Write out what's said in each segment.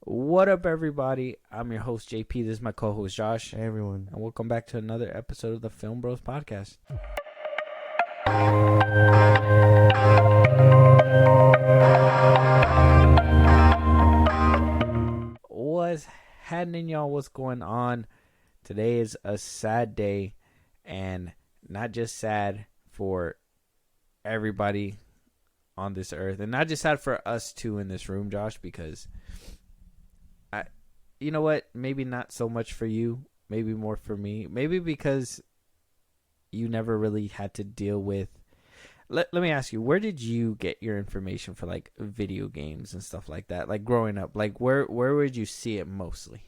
What up, everybody? I'm your host, JP. This is my co host, Josh. Hey everyone. And welcome back to another episode of the FilmBros podcast. What's happening, y'all? What's going on? Today is a sad day, and not just sad for everybody on this earth, and not just sad for us two in this room, Josh, because you know what? Maybe not so much for you. Maybe more for me. Maybe because you never really had to deal with. Let me ask you, where did you get your information for like video games and stuff like that? Like growing up, like where would you see it mostly?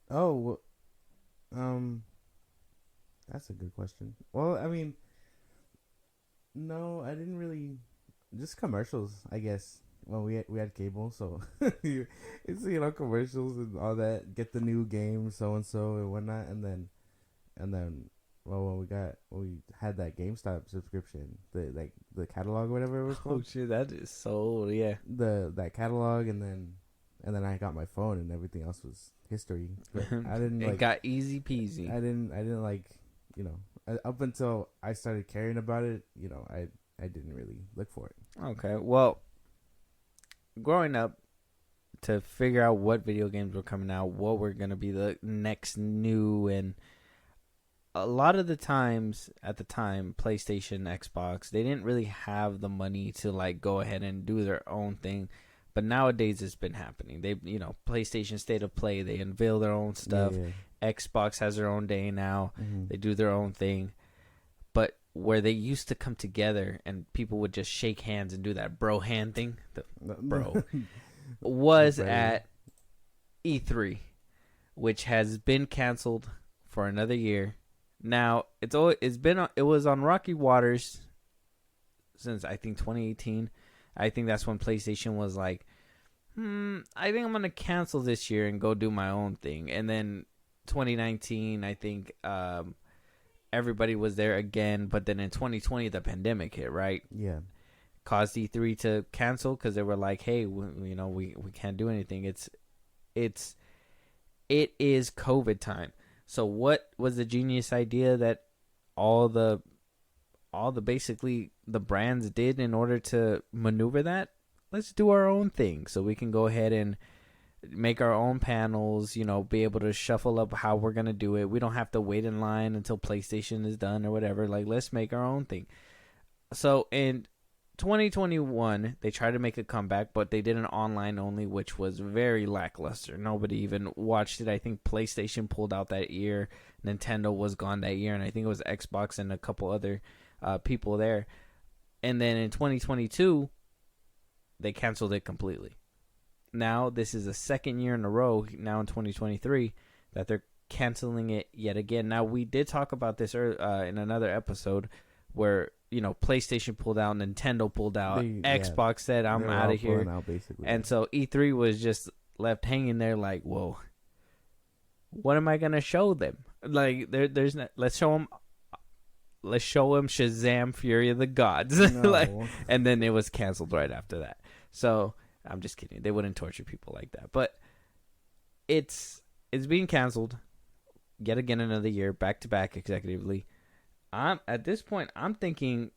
Oh, that's a good question. Well, I mean, no, I didn't really. Just commercials, I guess. Well, we had cable, so you see commercials and all that. Get the new game, so and so and whatnot, and then well, when we had that GameStop subscription, the catalog, whatever it was Oh called. shit, that is so old, yeah. That catalog, and then I got my phone, and everything else was history. But I didn't It got easy peasy. I didn't like, up until I started caring about it, I didn't really look for it. Okay, well, growing up, to figure out what video games were coming out, what were gonna be the next new, and a lot of the times at the time, PlayStation, Xbox, they didn't really have the money to like go ahead and do their own thing. But nowadays it's been happening. They, PlayStation State of Play, they unveil their own stuff. Yeah. Xbox has their own day now. Mm-hmm. They do their own thing. But where they used to come together and people would just shake hands and do that bro hand thing, bro, was at E3, which has been canceled for another year. Now it was on rocky waters since I think 2018. I think that's when PlayStation was like, I think I'm gonna cancel this year and go do my own thing. And then 2019, I think everybody was there again. But then in 2020, the pandemic hit, right? Yeah. Caused E3 to cancel because they were like, hey, we can't do anything. It is COVID time. So what was the genius idea that all the basically the brands did in order to maneuver that? Let's do our own thing so we can go ahead and make our own panels, be able to shuffle up how we're going to do it. We don't have to wait in line until PlayStation is done or whatever. Like, let's make our own thing. So in 2021, they tried to make a comeback, but they did an online only, which was very lackluster. Nobody even watched it. I think PlayStation pulled out that year. Nintendo was gone that year, and I think it was Xbox and a couple other people there. And then in 2022, they canceled it completely. Now, this is the second year in a row, now in 2023, that they're canceling it yet again. Now, we did talk about this in another episode where PlayStation pulled out, Nintendo pulled out, Xbox said, I'm out of here. Out, and so E3 was just left hanging there like, whoa, what am I going to show them? Like, there's not, let's show them Shazam Fury of the Gods. No. And then it was canceled right after that. So, I'm just kidding. They wouldn't torture people like that. But it's being canceled yet again another year, back to back consecutively. At this point, I'm thinking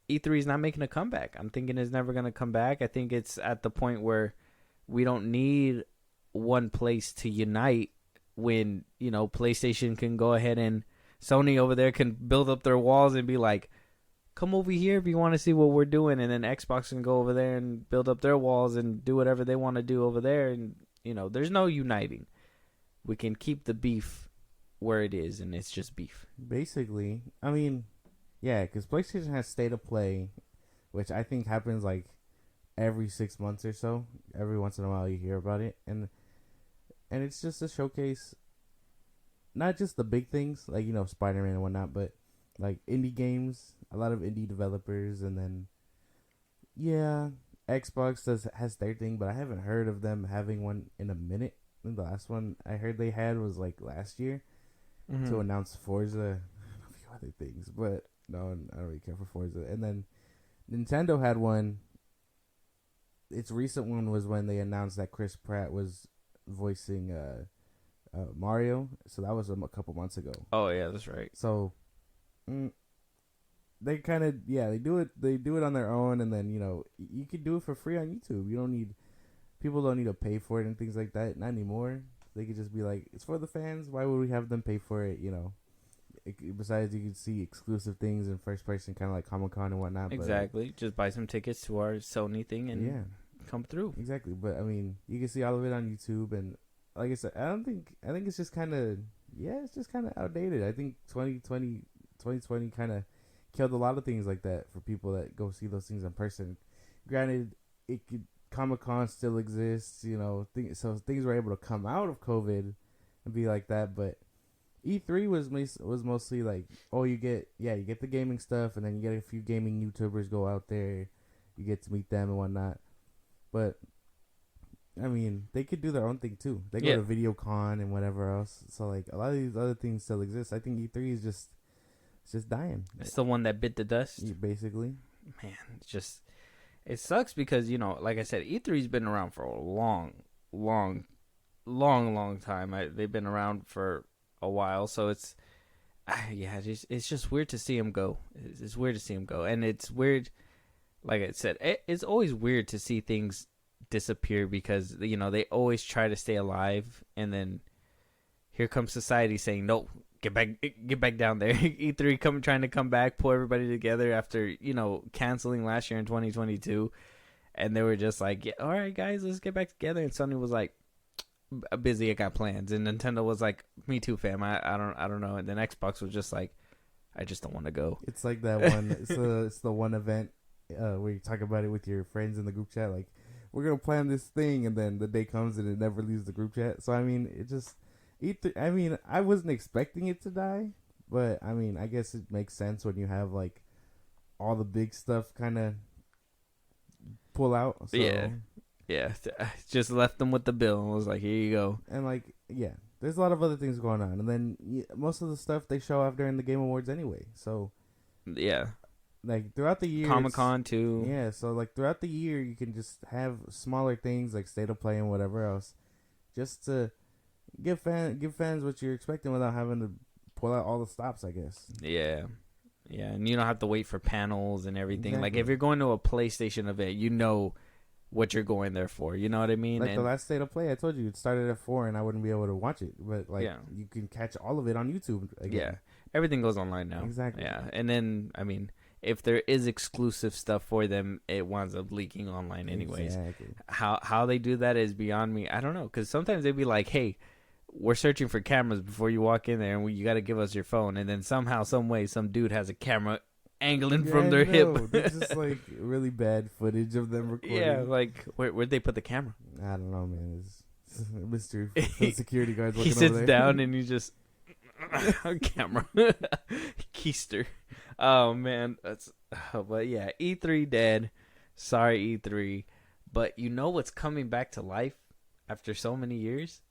E3 is not making a comeback. I'm thinking it's never going to come back. I think it's at the point where we don't need one place to unite when, PlayStation can go ahead and Sony over there can build up their walls and be like, come over here if you want to see what we're doing. And then Xbox can go over there and build up their walls and do whatever they want to do over there. And, there's no uniting. We can keep the beef where it is, and it's just beef. Basically, I mean, yeah, because PlayStation has State of Play, which I think happens like every 6 months or so. Every once in a while you hear about it, and it's just a showcase, not just the big things like Spider-Man and whatnot, but like indie games, a lot of indie developers, and then Xbox has their thing, but I haven't heard of them having one in a minute. The last one I heard they had was like last year. Mm-hmm. To announce Forza and a few other things, but no, I don't really care for Forza. And then Nintendo had one its recent one was when they announced that Chris Pratt was voicing Mario. So that was a couple months ago. Oh yeah, that's right. So they kind of they do it on their own, and then you could do it for free on YouTube. You don't need people don't need to pay for it and things like that. Not anymore. They could just be like, it's for the fans. Why would we have them pay for it? Besides, you can see exclusive things in first person, kind of like Comic-Con and whatnot. Exactly. But, just buy some tickets to our Sony thing and come through. Exactly. But I mean, you can see all of it on YouTube, and like I said, I think it's just kind of it's just kind of outdated. I think 2020 kind of killed a lot of things like that for people that go see those things in person. Granted, Comic-Con still exists, so things were able to come out of COVID and be like that, but E3 was mostly like, you get the gaming stuff, and then you get a few gaming YouTubers go out there, you get to meet them and whatnot. But I mean, they could do their own thing too. They go to VideoCon and whatever else. So like a lot of these other things still exist. I think E3 is just dying. It's the one that bit the dust. Basically. Man, it sucks because like I said, E3's been around for a long time. They've been around for a while, so it's just weird to see him go. It's weird to see him go, and it's weird. Like I said, it's always weird to see things disappear because they always try to stay alive, and here comes society saying no, get back down there. E3 trying to come back, pull everybody together after canceling last year in 2022, and they were just like, yeah, all right guys, let's get back together. And Sony was like, busy, I got plans. And Nintendo was like, me too, fam. I don't know. And then Xbox was just like, I just don't want to go. It's like that one. It's the one event where you talk about it with your friends in the group chat, like, we're gonna plan this thing, and then the day comes and it never leaves the group chat. So I mean, it just I mean, I wasn't expecting it to die, but I mean, I guess it makes sense when you have like all the big stuff kind of pull out. So. Yeah, just left them with the bill and was like, here you go. And like, there's a lot of other things going on, and then most of the stuff they show off during the Game Awards anyway. So like throughout the year, Comic-Con too. Yeah, so like throughout the year, you can just have smaller things like State of Play and whatever else, just to give fans what you're expecting without having to pull out all the stops, I guess. Yeah, and you don't have to wait for panels and everything. Exactly. Like if you're going to a PlayStation event, what you're going there for. You know what I mean? Like the last State of Play, I told you it started at 4 and I wouldn't be able to watch it, but you can catch all of it on YouTube again. Yeah, everything goes online now. Exactly. Yeah, and then I mean, if there is exclusive stuff for them, it winds up leaking online anyways. Exactly. How they do that is beyond me. I don't know, because sometimes they'd be like, hey, we're searching for cameras before you walk in there, and you got to give us your phone. And then somehow, some way, some dude has a camera angling from their hip. There's just like really bad footage of them recording. Yeah, like where'd they put the camera? I don't know, man. It's a mystery for the security guards looking He over sits there. down and he just camera keister. Oh man, but yeah, E3 dead. Sorry, E3. But you know what's coming back to life after so many years?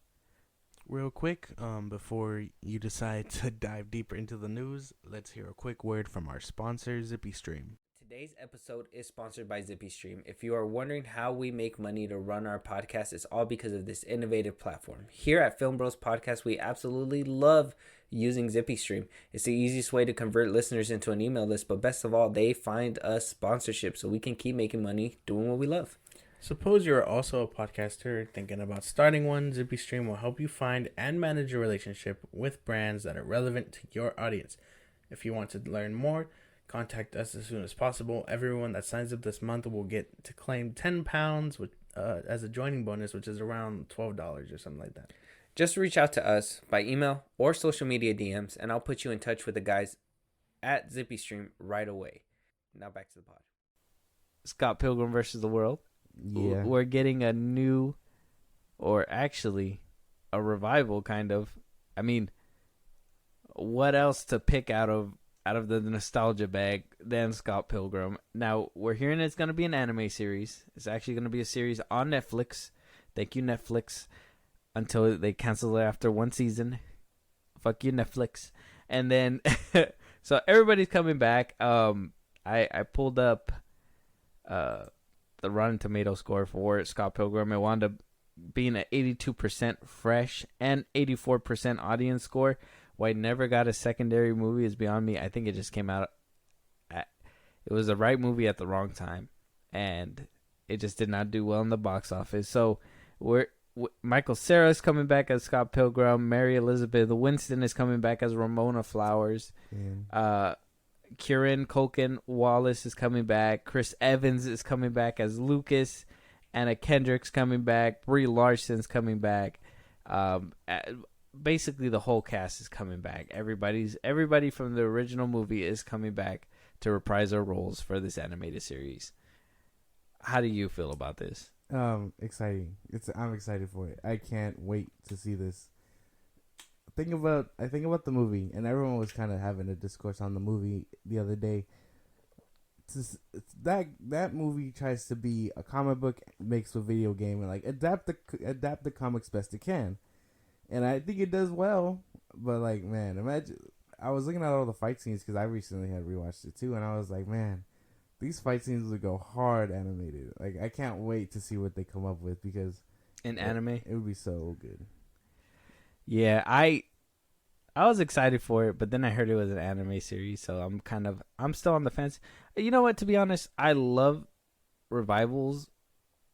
Real quick, before you decide to dive deeper into the news, let's hear a quick word from our sponsor, ZippyStream. Today's episode is sponsored by ZippyStream. If you are wondering how we make money to run our podcast, it's all because of this innovative platform. Here at FilmBros Podcast, we absolutely love using ZippyStream. It's the easiest way to convert listeners into an email list, but best of all, they find us sponsorship so we can keep making money doing what we love. Suppose you're also a podcaster thinking about starting one. ZippyStream will help you find and manage a relationship with brands that are relevant to your audience. If you want to learn more, contact us as soon as possible. Everyone that signs up this month will get to claim £10 as a joining bonus, which is around $12 or something like that. Just reach out to us by email or social media DMs, and I'll put you in touch with the guys at ZippyStream right away. Now back to the pod. Scott Pilgrim versus the World. Yeah. We're getting a new, or actually a revival kind of. I mean, what else to pick out of the nostalgia bag than Scott Pilgrim? Now, we're hearing it's going to be an anime series. It's actually going to be a series on Netflix. Thank you, Netflix. Until they cancel it after one season. Fuck you, Netflix. And then, so everybody's coming back. I pulled up the Rotten Tomato score for Scott Pilgrim. It wound up being an 82% fresh and 84% audience score. Why it never got a secondary movie is beyond me. I think it just came out. It was the right movie at the wrong time, and it just did not do well in the box office. So Michael Cera is coming back as Scott Pilgrim. Mary Elizabeth Winston is coming back as Ramona Flowers. Kieran Culkin Wallace is coming back. Chris Evans is coming back as Lucas. Anna Kendrick's coming back. Brie Larson's coming back. Basically, the whole cast is coming back. Everybody from the original movie is coming back to reprise their roles for this animated series. How do you feel about this? Exciting. I'm excited for it. I can't wait to see this. I think about the movie, and everyone was kind of having a discourse on the movie the other day. That movie tries to be a comic book mixed with video game and like adapt the comics best it can, and I think it does well. But like, man, imagine I was looking at all the fight scenes because I recently had rewatched it too, and I was like, man, these fight scenes would go hard animated. Like, I can't wait to see what they come up with because anime, it would be so good. Yeah, I was excited for it, but then I heard it was an anime series, so I'm still on the fence. You know what? To be honest, I love revivals.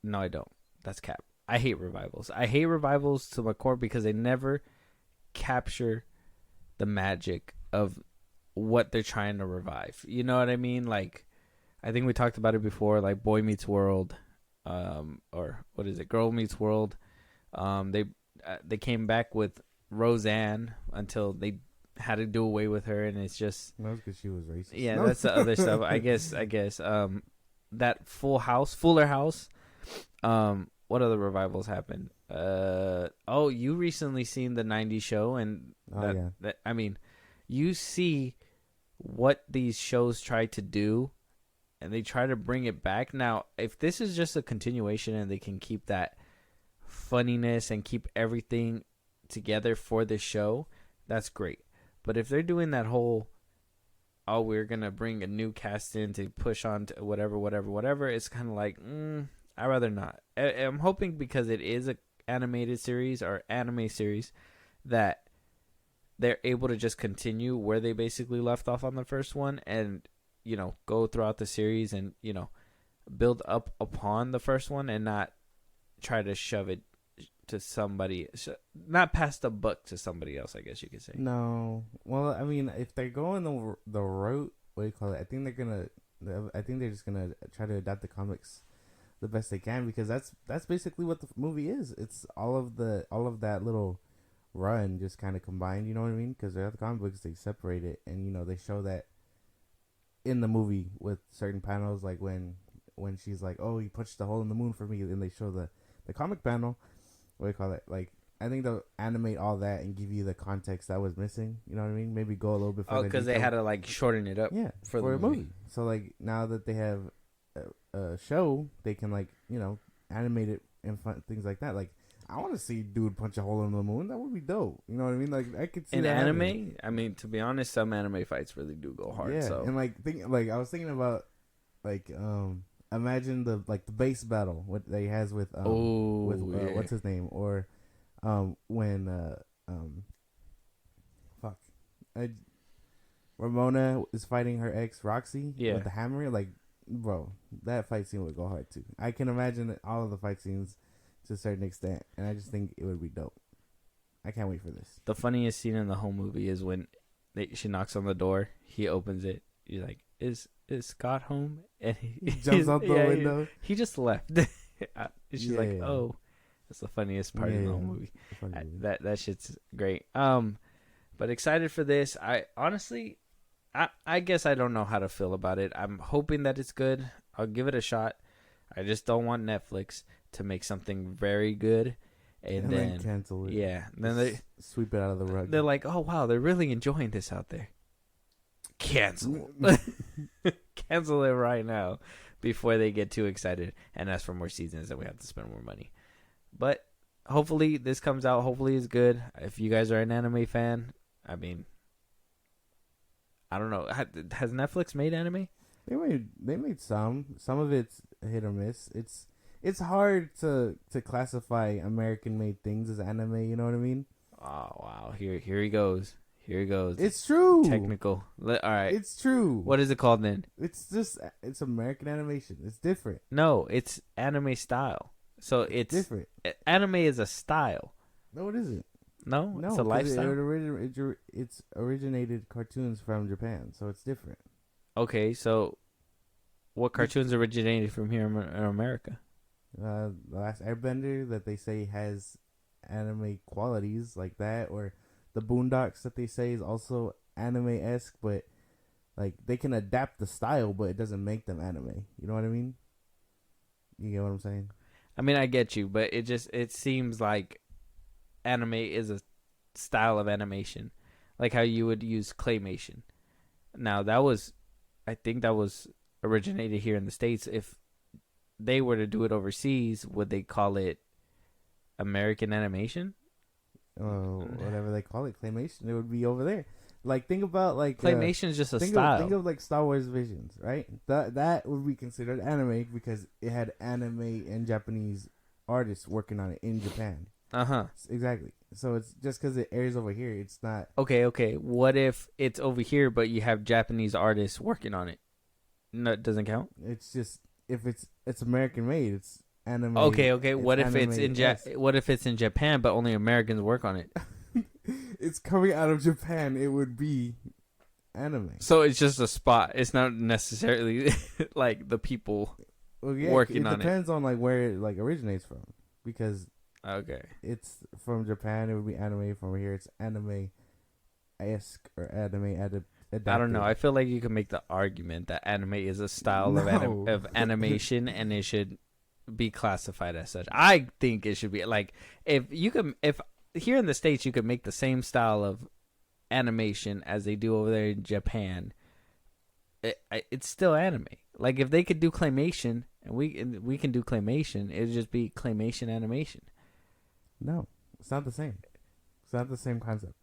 No, I don't. That's cap. I hate revivals. I hate revivals to my core because they never capture the magic of what they're trying to revive. You know what I mean? Like, I think we talked about it before, like Boy Meets World, or what is it? Girl Meets World. They came back with Roseanne until they had to do away with her, and it's just no, because she was racist. Yeah, that's the other stuff. I guess. That Fuller House. What other revivals happened? You recently seen the '90s show, and I mean, you see what these shows try to do, and they try to bring it back. Now, if this is just a continuation, and they can keep that funniness and keep everything together for the show, that's great. But if they're doing that whole, we're gonna bring a new cast in to push on to whatever, it's kind of like, I'd rather not. I'm hoping because it is a animated series or anime series that they're able to just continue where they basically left off on the first one, and go throughout the series and build up upon the first one and not try to shove it to somebody, not pass the buck to somebody else, I guess you could say. No, well, I mean, if they're going the route, what do you call it? I think they're just gonna try to adapt the comics the best they can, because that's basically what the movie is. It's all of that little run just kind of combined. You know what I mean? Because they're the comic books, they separate it, and they show that in the movie with certain panels, like when she's like, "Oh, he punched the hole in the moon for me," and they show the comic panel. What do you call it? Like, I think they'll animate all that and give you the context that was missing. You know what I mean? Maybe go a little bit further. Oh, because they had to like shorten it up. Yeah, for a movie. So like now that they have a show, they can like animate it and things like that. Like, I want to see dude punch a hole in the moon. That would be dope. You know what I mean? Like, I could see in that anime. happening. I mean, to be honest, some anime fights really do go hard. Yeah, so and I was thinking about like imagine the base battle what they has with what's his name, or when Ramona is fighting her ex Roxy with the hammer. Like, bro, that fight scene would go hard too. I can imagine all of the fight scenes to a certain extent, and I just think it would be dope. I can't wait for this. The funniest scene in the whole movie is when she knocks on the door, he opens it, he's like, is Scott home? And he jumps out the window. He just left. She's like, oh, that's the funniest part of the whole movie. That shit's great. But excited for this. I honestly, I guess I don't know how to feel about it. I'm hoping that it's good. I'll give it a shot. I just don't want Netflix to make something very good and then cancel it. Yeah, then they sweep it out of the rug. They're like, oh wow, they're really enjoying this out there. Cancel. Cancel it right now before they get too excited and ask for more seasons and we have to spend more money. But hopefully this comes out. Hopefully it's good. If you guys are an anime fan, I mean, I don't know. Has Netflix made anime? They made some. Some of it's hit or miss. It's hard to classify American made things as anime. You know what I mean? Oh wow, here he goes. Here he goes. It's true. Technical. All right. It's true. What is it called then? It's American animation. It's different. No, it's anime style. So it's different. Anime is a style. No, it isn't. No, No, it's a lifestyle. It's originated cartoons from Japan, so it's different. Okay, so what cartoons originated from here in America? The Last Airbender that they say has anime qualities like that, or the Boondocks that they say is also anime-esque, but like they can adapt the style, but it doesn't make them anime. You know what I mean? You get what I'm saying? I mean, I get you, but it seems like anime is a style of animation, like how you would use claymation. Now I think that was originated here in the States. If they were to do it overseas, would they call it American animation? Whatever they call it, claymation. It would be over there. Like think about like claymation is just a style. Think of like Star Wars Visions, right? That would be considered anime because it had anime and Japanese artists working on it in Japan. Exactly. So it's just because it airs over here, it's not. Okay. What if it's over here, but you have Japanese artists working on it? No, it doesn't count. It's just if it's American made, it's anime. Okay. What if it's in What if it's in Japan, but only Americans work on it? It's coming out of Japan. It would be anime. So it's just a spot. It's not necessarily like the people working on it. It depends on like where it like originates from, because it's from Japan. It would be anime. From here, it's anime-esque or anime adapted. I don't know. I feel like you can make the argument that anime is a style of animation, and it should be classified as such. I think it should be like if here in the States you could make the same style of animation as they do over there in Japan. It's still anime. Like if they could do claymation and we can do claymation, it'd just be claymation animation. No, it's not the same. It's not the same concept.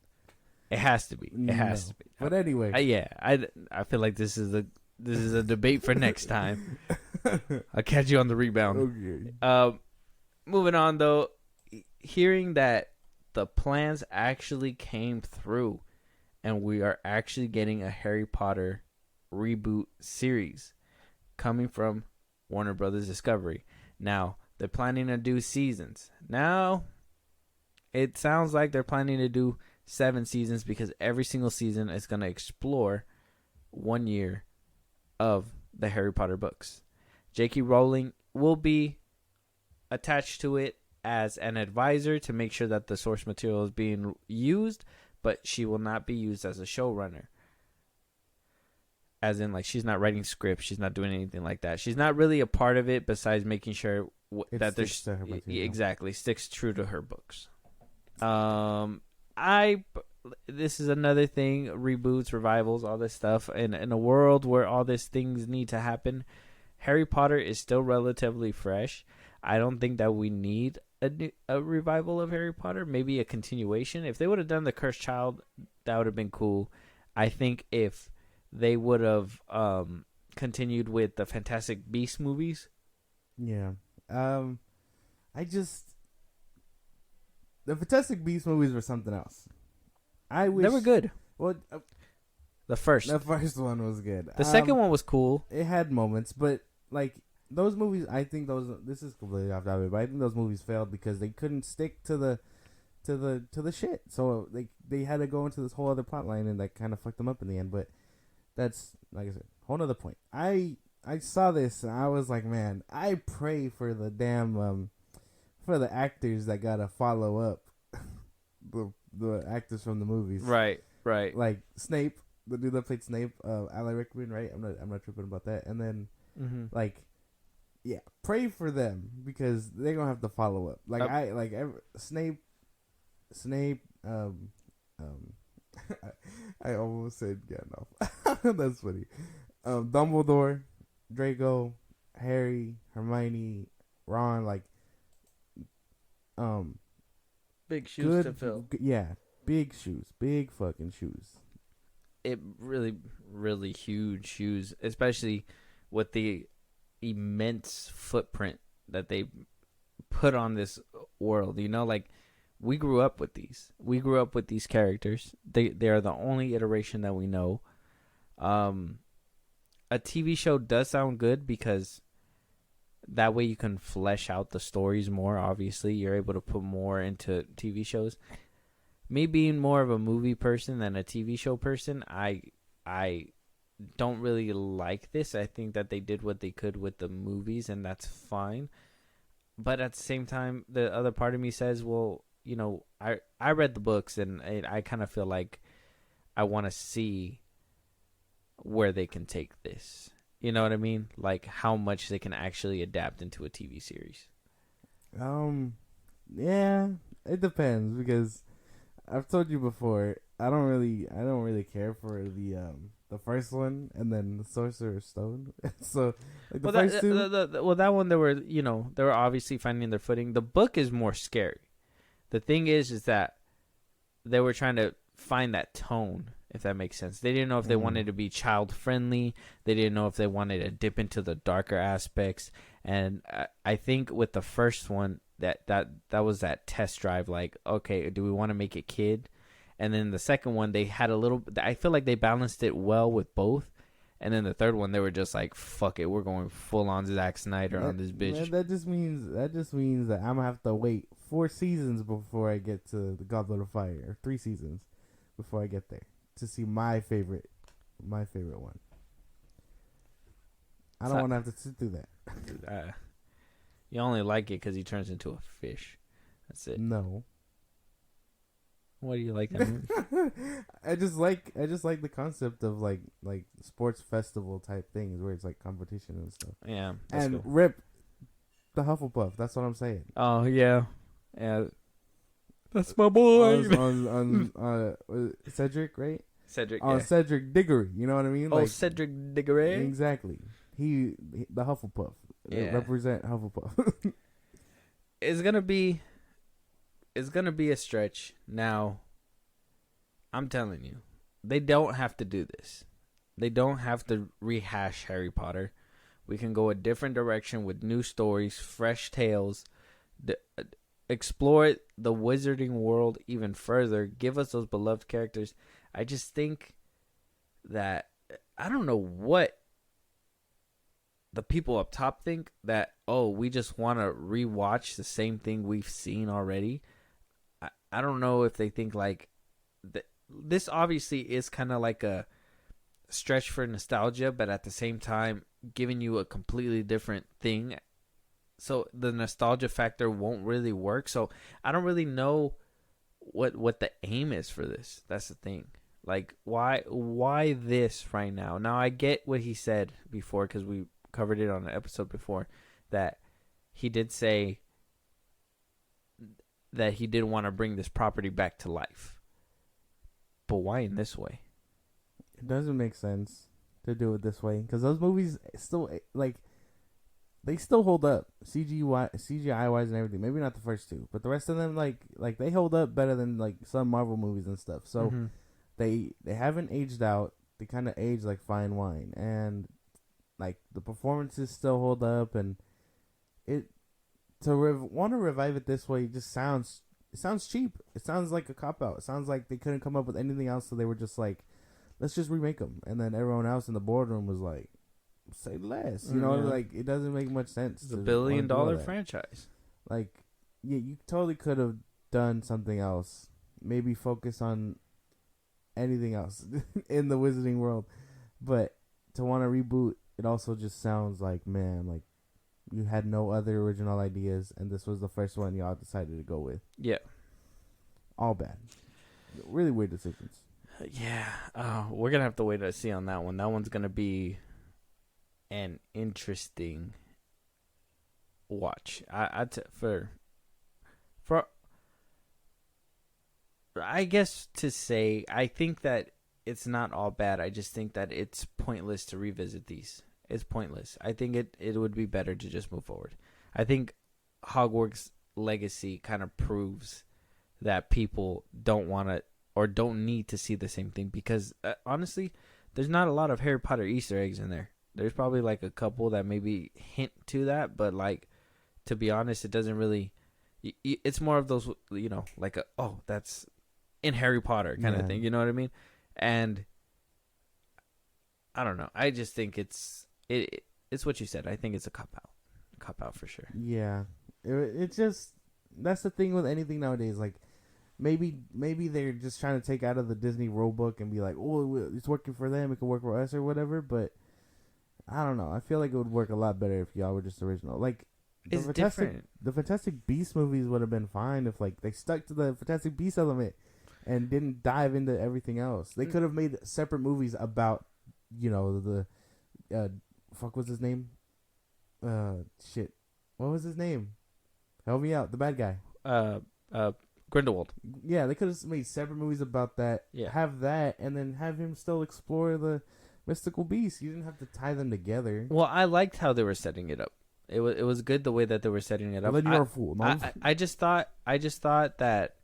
It has to be. It has to be. But anyway, I feel like this is a debate for next time. I'll catch you on the rebound. Okay. Moving on though, hearing that the plans actually came through, and we are actually getting a Harry Potter reboot series coming from Warner Brothers Discovery. Now they're planning to do seasons. Now it sounds like they're planning to do 7 seasons because every single season is going to explore 1 year of the Harry Potter books. J.K. Rowling will be attached to it as an advisor to make sure that the source material is being used, but she will not be used as a showrunner. As in, like, she's not writing scripts, she's not doing anything like that. She's not really a part of it besides making sure that there's sticks true to her books. This is another thing, reboots, revivals, all this stuff, and in a world where all these things need to happen, Harry Potter is still relatively fresh. I don't think that we need a revival of Harry Potter, maybe a continuation. If they would have done The Cursed Child, that would have been cool. I think if they would have continued with the Fantastic Beasts movies. Yeah. The Fantastic Beasts movies were something else. They were good. Well, the first one was good. The second one was cool. It had moments, but like those movies, this is completely off topic, but I think those movies failed because they couldn't stick to the shit. So they had to go into this whole other plot line, and that kind of fucked them up in the end. But that's, like I said, whole nother point. I saw this and I was like, man, I pray for the damn for the actors that gotta follow up the actors from the movies. Right. Like Snape, the dude that played Snape, Alan Rickman, right? I'm not tripping about that. And then pray for them because they're gonna have to follow up. Snape. I almost said Gandalf. That's funny. Dumbledore, Draco, Harry, Hermione, Ron, big shoes to fill. Yeah, big shoes, big fucking shoes. It really, really huge shoes, especially with the immense footprint that they put on this world. You know, like we grew up with these. We grew up with these characters. They are the only iteration that we know. A TV show does sound good because that way you can flesh out the stories more. Obviously, you're able to put more into TV shows. Me being more of a movie person than a TV show person, I don't really like this. I think that they did what they could with the movies, and that's fine. But at the same time, the other part of me says, well, you know, I read the books, and I kind of feel like I want to see where they can take this. You know what I mean? Like how much they can actually adapt into a TV series. Yeah, it depends because I've told you before, I don't really care for the first one and then the Sorcerer's Stone. So like the first two. That one they were obviously finding their footing. The book is more scary. The thing is that they were trying to find that tone, if that makes sense. They didn't know if they wanted to be child friendly. They didn't know if they wanted to dip into the darker aspects. And I think with the first one, that was that test drive. Like, okay, do we want to make it kid? And then the second one, they had a little. I feel like they balanced it well with both. And then the third one, they were just like, "Fuck it, we're going full on Zack Snyder on this bitch." Man, that just means that I'm gonna have to wait 4 seasons before I get to the Goblet of Fire, or 3 seasons before I get there to see my favorite one. I don't want to have to sit through that. You only like it because he turns into a fish. That's it. No. Why do you like that movie? I just like the concept of like sports festival type things where it's like competition and stuff. Yeah. And cool. Rip the Hufflepuff. That's what I'm saying. Oh yeah. That's my boy. On Cedric, right? Cedric. On Cedric Diggory. You know what I mean? Oh, like, Cedric Diggory. Exactly. He the Hufflepuff. Yeah. Represent Hufflepuff. It's gonna be a stretch. Now, I'm telling you, they don't have to do this. They don't have to rehash Harry Potter. We can go a different direction with new stories, fresh tales, explore the wizarding world even further. Give us those beloved characters. I just think that I don't know what the people up top think, that, oh, we just want to rewatch the same thing we've seen already. I don't know if they think like this obviously is kind of like a stretch for nostalgia, but at the same time giving you a completely different thing. So the nostalgia factor won't really work. So I don't really know what the aim is for this. That's the thing. Like why this right now? Now I get what he said before because we covered it on an episode before, that he did say that he didn't want to bring this property back to life. But why in this way? It doesn't make sense to do it this way because those movies still they still hold up CGI wise and everything. Maybe not the first two, but the rest of them like they hold up better than like some Marvel movies and stuff. So they haven't aged out. They kind of age like fine wine, and like the performances still hold up, and it want to revive it this way just sounds cheap. It sounds like a cop out. It sounds like they couldn't come up with anything else, so they were just like, let's just remake them. And then everyone else in the boardroom was like, say less. You know, like it doesn't make much sense. It's a $1 billion franchise. Like, yeah, you totally could have done something else. Maybe focus on anything else in the wizarding world. But to want to reboot, it also just sounds like, man, like you had no other original ideas, and this was the first one y'all decided to go with. Yeah. All bad. Really weird decisions. Yeah. We're going to have to wait to see on that one. That one's going to be an interesting watch. I guess to say, I think that it's not all bad. I just think that it's pointless to revisit these. It's pointless. I think it would be better to just move forward. I think Hogwarts Legacy kind of proves that people don't want to or don't need to see the same thing because honestly, there's not a lot of Harry Potter Easter eggs in there. There's probably like a couple that maybe hint to that, but like to be honest, it doesn't really. It's more of those, like that's in Harry Potter kind of thing. You know what I mean? And I don't know. I just think it's what you said. I think it's a cop out for sure. Yeah, it's just that's the thing with anything nowadays. Like maybe they're just trying to take out of the Disney rule book and be like, oh, it's working for them, it can work for us or whatever. But I don't know. I feel like it would work a lot better if y'all were just original. Like it's different. The Fantastic Beasts movies would have been fine if like they stuck to the Fantastic Beasts element and didn't dive into everything else. They could have made separate movies about, the fuck was his name? Shit. What was his name? Help me out. The bad guy. Grindelwald. Yeah, they could have made separate movies about that. Yeah. Have that, and then have him still explore the mystical beasts. You didn't have to tie them together. Well, I liked how they were setting it up. It was good the way that they were setting it up. Well, then you're a fool. No? I just thought that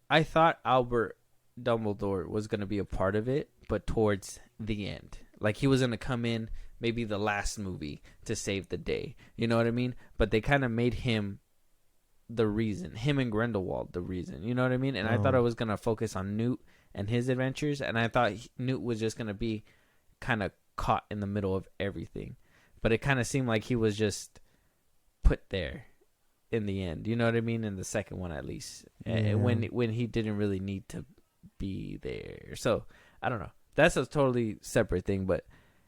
I thought Albert Dumbledore was going to be a part of it, but towards the end. Like he was going to come in maybe the last movie to save the day. You know what I mean? But they kind of made him the reason. Him and Grindelwald the reason. You know what I mean? And I thought I was going to focus on Newt and his adventures, and I thought Newt was just going to be kind of caught in the middle of everything. But it kind of seemed like he was just put there in the end. You know what I mean? In the second one, at least. Yeah. When he didn't really need to be there. So, I don't know. That's a totally separate thing. But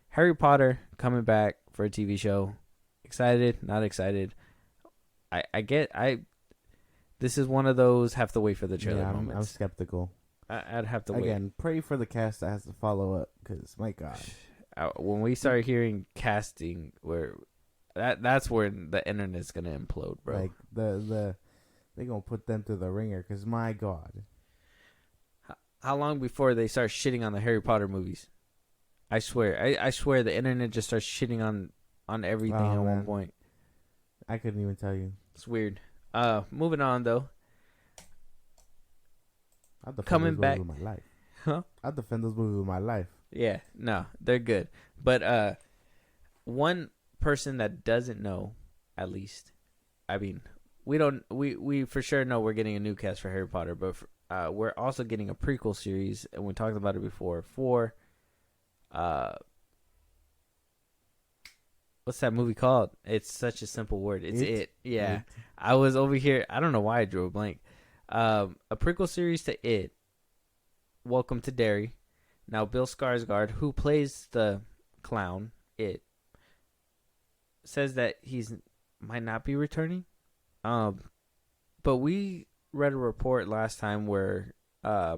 Harry Potter coming back for a TV show. Excited, not excited. This is one of those have to wait for the trailer moments. I'm skeptical. I'd have to wait. Again, pray for the cast that has to follow up. Because, my God. When we start hearing casting, that's where the internet's gonna implode, bro. Like they're gonna put them through the ringer. Cause my God, how long before they start shitting on the Harry Potter movies? I swear, I swear, the internet just starts shitting on everything at one point. I couldn't even tell you. It's weird. Moving on though. I'll defend Coming those back, movies with my life. Huh? I'll defend those movies with my life. Yeah, no, they're good. But one person that doesn't know, at least, I mean, we for sure know we're getting a new cast for Harry Potter, but we're also getting a prequel series, and we talked about it before, for what's that movie called? It's such a simple word. It's It. Yeah. It. I was over here. I don't know why I drew a blank. A prequel series to It. Welcome to Derry. Now, Bill Skarsgård, who plays the clown, It, says that he's might not be returning. But we read a report last time where I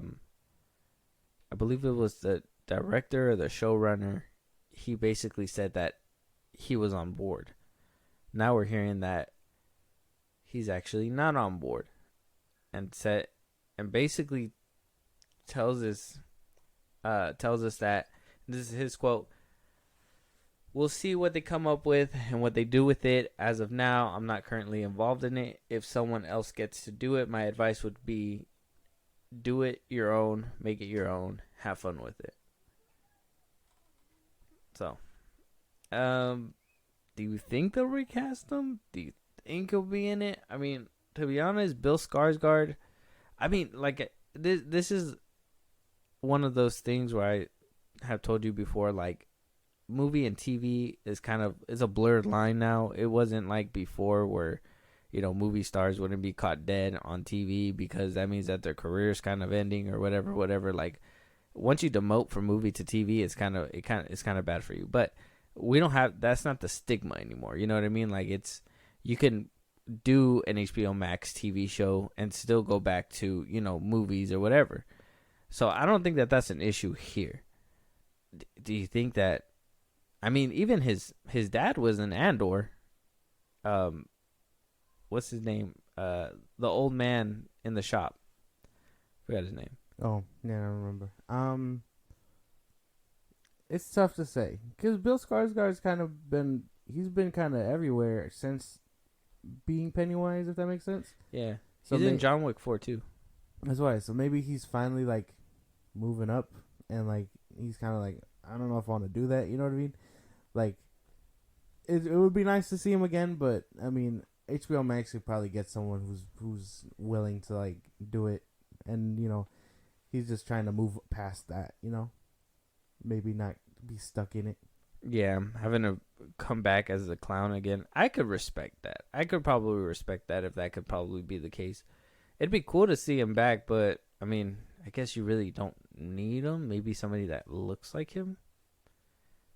believe it was the director or the showrunner. He basically said that he was on board. Now we're hearing that he's actually not on board, and basically tells us that, this is his quote, "We'll see what they come up with and what they do with it. As of now, I'm not currently involved in it. If someone else gets to do it, my advice would be do it your own, make it your own, have fun with it." So, do you think they'll recast him? Do you think he'll be in it? I mean, to be honest, Bill Skarsgård, I mean, like, this is one of those things where I have told you before, like, movie and TV is a blurred line now. It wasn't like before where, movie stars wouldn't be caught dead on TV because that means that their career's kind of ending or whatever. Like, once you demote from movie to TV, it's kind of bad for you. But we don't have, that's not the stigma anymore. You know what I mean? Like, you can do an HBO Max TV show and still go back to, movies or whatever. So I don't think that that's an issue here. Do you think that, I mean, even his dad was in Andor. What's his name? The old man in the shop. Forgot his name. Oh, yeah, I remember. It's tough to say because Bill Skarsgård's he's been kind of everywhere since being Pennywise, if that makes sense. Yeah, so he's in John Wick 4 too. That's why. So maybe he's finally like moving up, and like he's kind of like I don't know if I want to do that. You know what I mean? Like, it would be nice to see him again, but I mean, HBO Max could probably get someone who's willing to like do it, and he's just trying to move past that. Maybe not be stuck in it. Yeah, having to come back as a clown again. I could respect that. I could probably respect that if that could probably be the case. It'd be cool to see him back, but I mean, I guess you really don't need him. Maybe somebody that looks like him,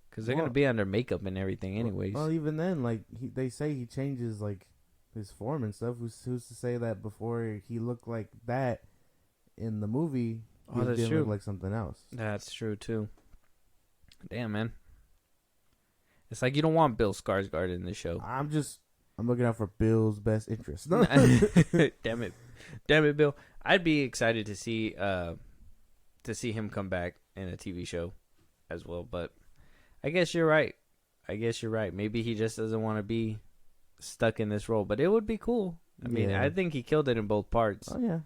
because they're gonna be under makeup and everything, anyways. Well, even then, like they say he changes like his form and stuff. Who's to say that before he looked like that in the movie, he didn't look like something else? That's true too. Damn, man. It's like you don't want Bill Skarsgård in the show. I'm looking out for Bill's best interest. Damn it, Bill. I'd be excited to see him come back in a TV show as well. But I guess you're right. Maybe he just doesn't want to be stuck in this role. But it would be cool. I mean, I think he killed it in both parts. Oh yeah.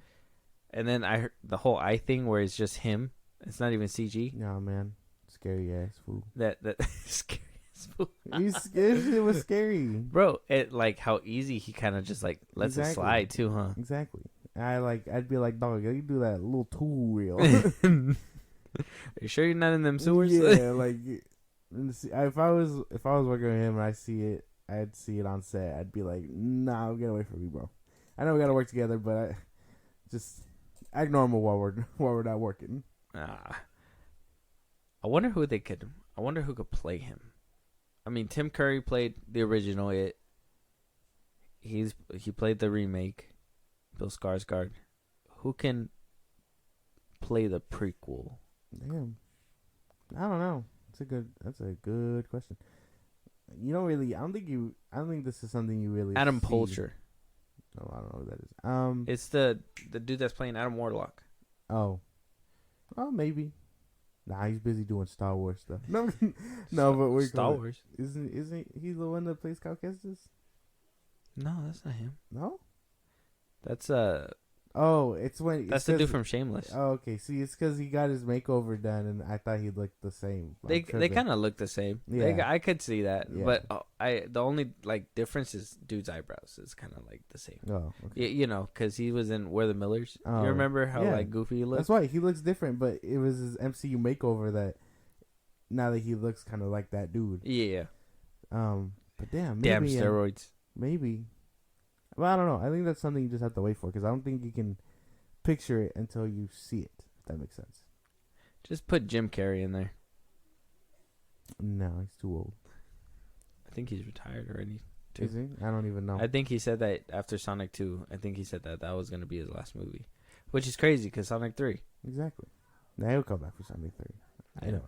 And then I heard the whole eye thing where it's just him. It's not even CG. No, man. Scary ass fool. That scary ass fool. It was scary, bro. It like how easy he kind of just like lets it slide too, huh? Exactly. I'd be like, dog, you do that a little too real. Are you sure you're not in them sewers? Yeah, like if I was working with him and I'd see it on set, I'd be like, nah, get away from me, bro. I know we gotta work together, but just act normal while we're not working. I wonder who could play him. I mean, Tim Curry played the original It. He played the remake, Bill Skarsgård. Who can play the prequel? Damn, I don't know. That's a good question. You don't really. I don't think this is something you really. Adam see. Poulter. Oh, I don't know who that is. It's the dude that's playing Adam Warlock. Oh, maybe. Nah, he's busy doing Star Wars stuff. No, but we're Star Wars. Isn't he the one that plays Cal Kestis? No, that's not him. No, that's Oh, it's when that's the dude from Shameless. Oh, okay. See, it's because he got his makeover done, and I thought he looked the same. They kind of look the same. Yeah, I could see that, yeah. but the only like difference is dude's eyebrows is kind of like the same. Oh, okay. Because he was in We're the Millers. Oh, you remember how yeah. like goofy he looked? That's why he looks different, but it was his MCU makeover that now that he looks kind of like that dude. Yeah. But damn steroids. Maybe. Well, I don't know. I think that's something you just have to wait for because I don't think you can picture it until you see it. If that makes sense. Just put Jim Carrey in there. No, he's too old. I think he's retired already. Too. Is he? I don't even know. I think he said that after Sonic 2. I think he said that was going to be his last movie, which is crazy because Sonic 3. Exactly. Now he'll come back for Sonic 3. I know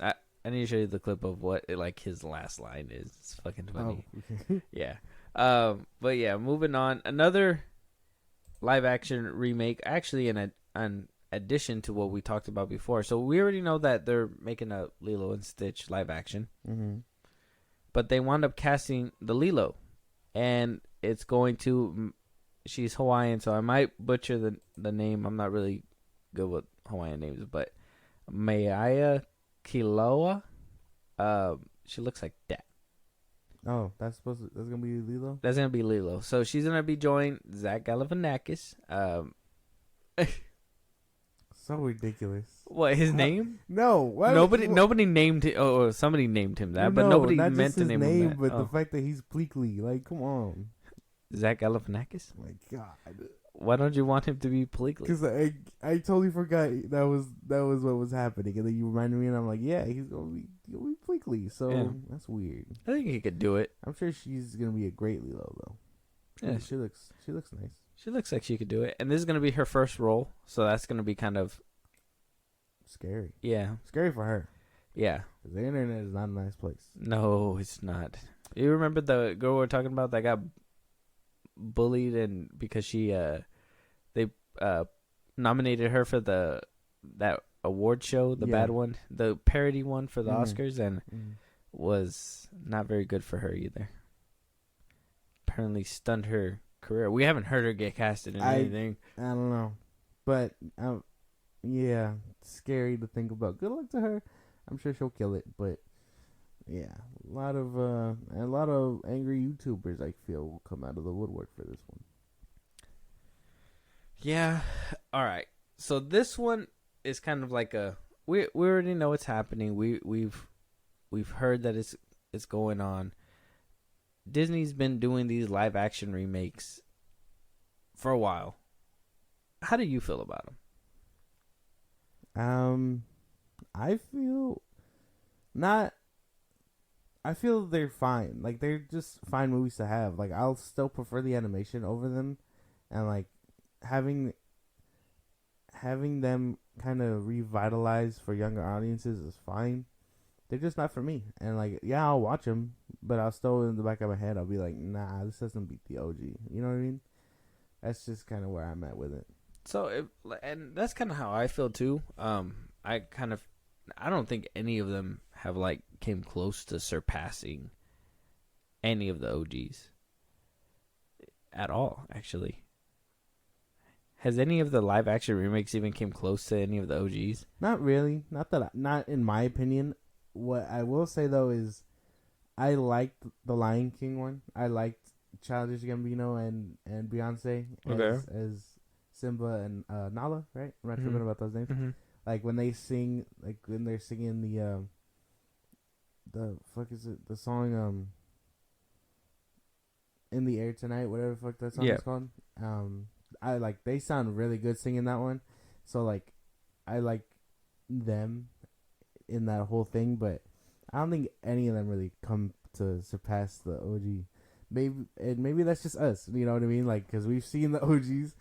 it. I need to show you the clip of what like his last line is. It's fucking funny. Oh, okay. Yeah. But yeah, moving on. Another live action remake, actually an addition to what we talked about before. So we already know that they're making a Lilo and Stitch live action. Mm-hmm. But they wound up casting the Lilo, and it's going to. She's Hawaiian, so I might butcher the name. I'm not really good with Hawaiian names, but Maiaya Kiloa. She looks like that. Oh, that's gonna be Lilo. That's gonna be Lilo. So she's gonna be joining Zach Galifianakis. So ridiculous. What, his name? No, what? Nobody named it. Oh, somebody named him that, but nobody meant to name him that. But the fact that he's Pleakley, like, come on. Zach Galifianakis. Oh my God. Why don't you want him to be Pleakley? Because I totally forgot that was what was happening, and then you reminded me, and I'm like, yeah, he's gonna be Pleakley. So Yeah. that's weird. I think he could do it. I'm sure she's gonna be a great Lilo though. Yeah, she looks nice. She looks like she could do it, and this is gonna be her first role, so that's gonna be kind of scary. Yeah, scary for her. Yeah, because the internet is not a nice place. No, it's not. You remember the girl we were talking about that got bullied, and because she they nominated her for that award show, the bad one, the parody one for the Oscars, and was not very good for her either. Apparently stunned her career. We haven't heard her get casted in anything. I don't know, but yeah, it's scary to think about. Good luck to her. I'm sure she'll kill it. But yeah, a lot of angry YouTubers I feel will come out of the woodwork for this one. Yeah. All right. So this one is kind of like we already know what's happening. We've heard that it's going on. Disney's been doing these live action remakes for a while. How do you feel about them? I feel not. I feel they're fine. Like, they're just fine movies to have. Like, I'll still prefer the animation over them, and like having them kind of revitalized for younger audiences is fine. They're just not for me. And like, yeah, I'll watch them, but I'll still in the back of my head, I'll be like, nah, this doesn't beat the OG. You know what I mean? That's just kind of where I'm at with it. So, and that's kind of how I feel too. I don't think any of them have like came close to surpassing any of the OGs at all. Actually, has any of the live action remakes even came close to any of the OGs? Not really. Not in my opinion. What I will say though is, I liked the Lion King one. I liked Childish Gambino and Beyonce as Simba and Nala. Right? I'm not sure about those names. Mm-hmm. Like when they sing, like when they're singing the fuck is it? The song In the Air Tonight, whatever the fuck that song is called. I like, they sound really good singing that one. So like, I like them in that whole thing, but I don't think any of them really come to surpass the OG. Maybe that's just us, you know what I mean? Like, because we've seen the OGs,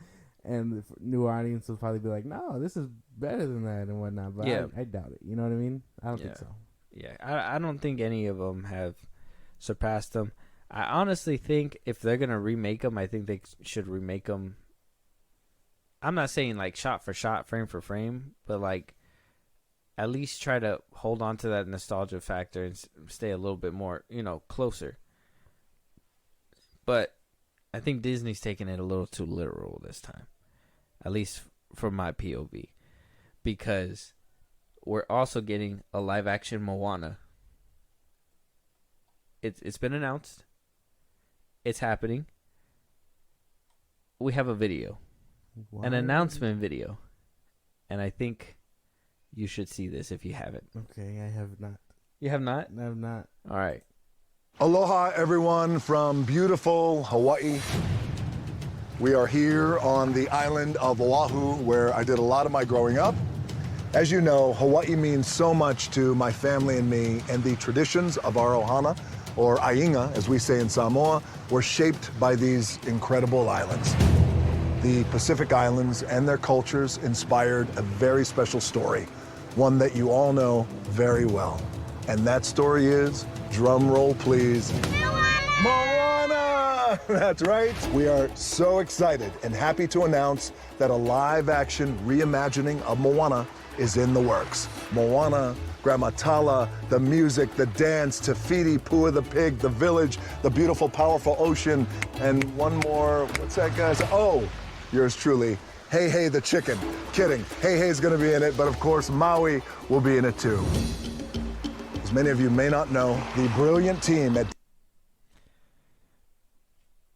and the new audience will probably be like, no, this is better than that and whatnot. But yeah. I doubt it. You know what I mean? I don't think so. Yeah, I don't think any of them have surpassed them. I honestly think if they're going to remake them, I think they should remake them. I'm not saying like shot for shot, frame for frame, but like at least try to hold on to that nostalgia factor and stay a little bit more, closer. But I think Disney's taking it a little too literal this time, at least from my POV, because we're also getting a live action Moana. It's been announced. It's happening. We have a video. An announcement video. And I think you should see this if you haven't. Okay, I have not. You have not? I have not. All right. Aloha, everyone, from beautiful Hawaii. We are here on the island of Oahu, where I did a lot of my growing up. As you know, Hawaii means so much to my family and me, and the traditions of our ohana, or ainga, as we say in Samoa, were shaped by these incredible islands. The Pacific Islands and their cultures inspired a very special story, one that you all know very well. And that story is, drum roll please, Moana! That's right. We are so excited and happy to announce that a live-action reimagining of Moana is in the works. Moana, Gramatala, the music, the dance, Te Fiti, Pua the pig, the village, the beautiful, powerful ocean, and one more, what's that guy's? Oh, yours truly, Hey Hey the chicken. Kidding, Hey Hey's gonna be in it, but of course Maui will be in it too. As many of you may not know, the brilliant team at...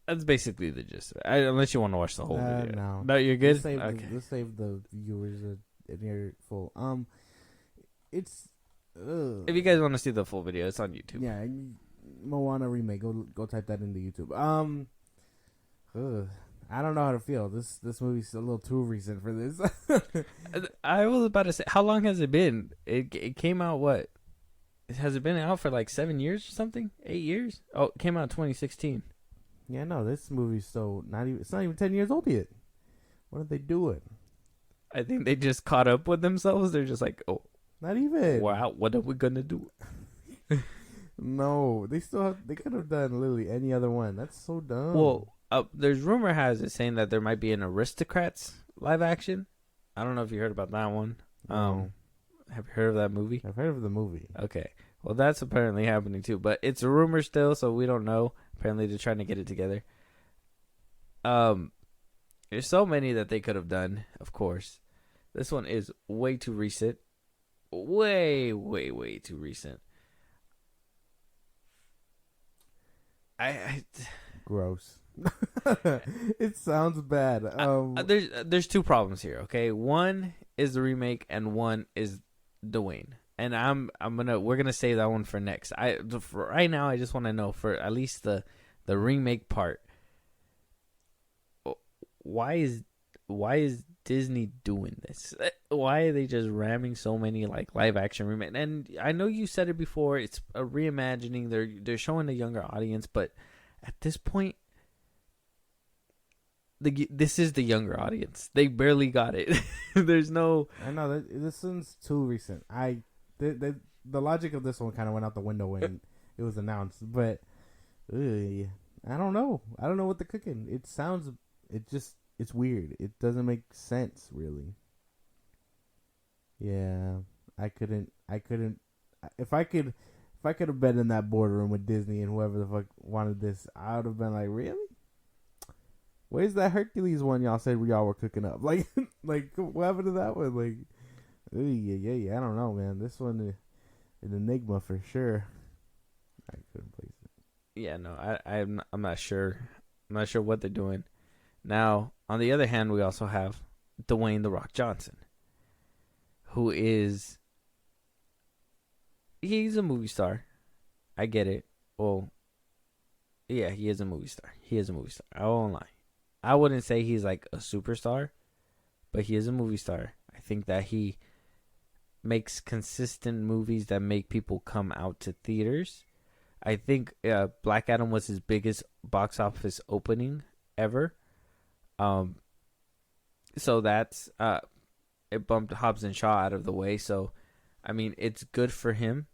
That's basically the gist of it. Unless you want to watch the whole video. No. No, you're good? Let's save the viewers in here full. It's... If you guys want to see the full video, it's on YouTube. Yeah, Moana remake. Go type that into YouTube. I don't know how to feel. This movie's a little too recent for this. I was about to say, how long has it been? It came out what? Has it been out for like 7 years or something? 8 years? Oh, it came out in 2016. Yeah, no, this movie's so it's not even 10 years old yet. What are they doing? I think they just caught up with themselves. They're just like, oh, not even. Wow, what are we gonna do? No, they could have done literally any other one. That's so dumb. Well, there's rumor has it saying that there might be an Aristocrats live action. I don't know if you heard about that one. Have you heard of that movie? I've heard of the movie. Okay. Well, that's apparently happening too, but it's a rumor still, so we don't know. Apparently, they're trying to get it together. There's so many that they could have done, of course. This one is way too recent. way too recent. I Gross. It sounds bad. there's two problems here. Okay, one is the remake, and one is Dwayne. And we're gonna save that one for next. For right now, I just want to know, for at least the remake part, why is Disney doing this? Why are they just ramming so many like live action remake? And I know you said it before, it's a reimagining. They're showing a younger audience, but at this point, this is the younger audience. They barely got it. There's no. I know that this one's too recent. The logic of this one kind of went out the window when it was announced. But I don't know. I don't know what they're cooking. It's weird. It doesn't make sense, really. Yeah, I couldn't. If I could have been in that boardroom with Disney and whoever the fuck wanted this, I would have been like, really? Where's that Hercules one y'all said y'all were cooking up? Like what happened to that one? Like, yeah. I don't know, man. This one, an enigma for sure. I couldn't place it. Yeah, no, I'm not sure. I'm not sure what they're doing. Now, on the other hand, we also have Dwayne "The Rock" Johnson, who is, he's a movie star. I get it. Well, yeah, he is a movie star. I won't lie. I wouldn't say he's like a superstar, but he is a movie star. I think that he makes consistent movies that make people come out to theaters. I think Black Adam was his biggest box office opening ever. So that's it bumped Hobbs and Shaw out of the way. So, I mean, it's good for him.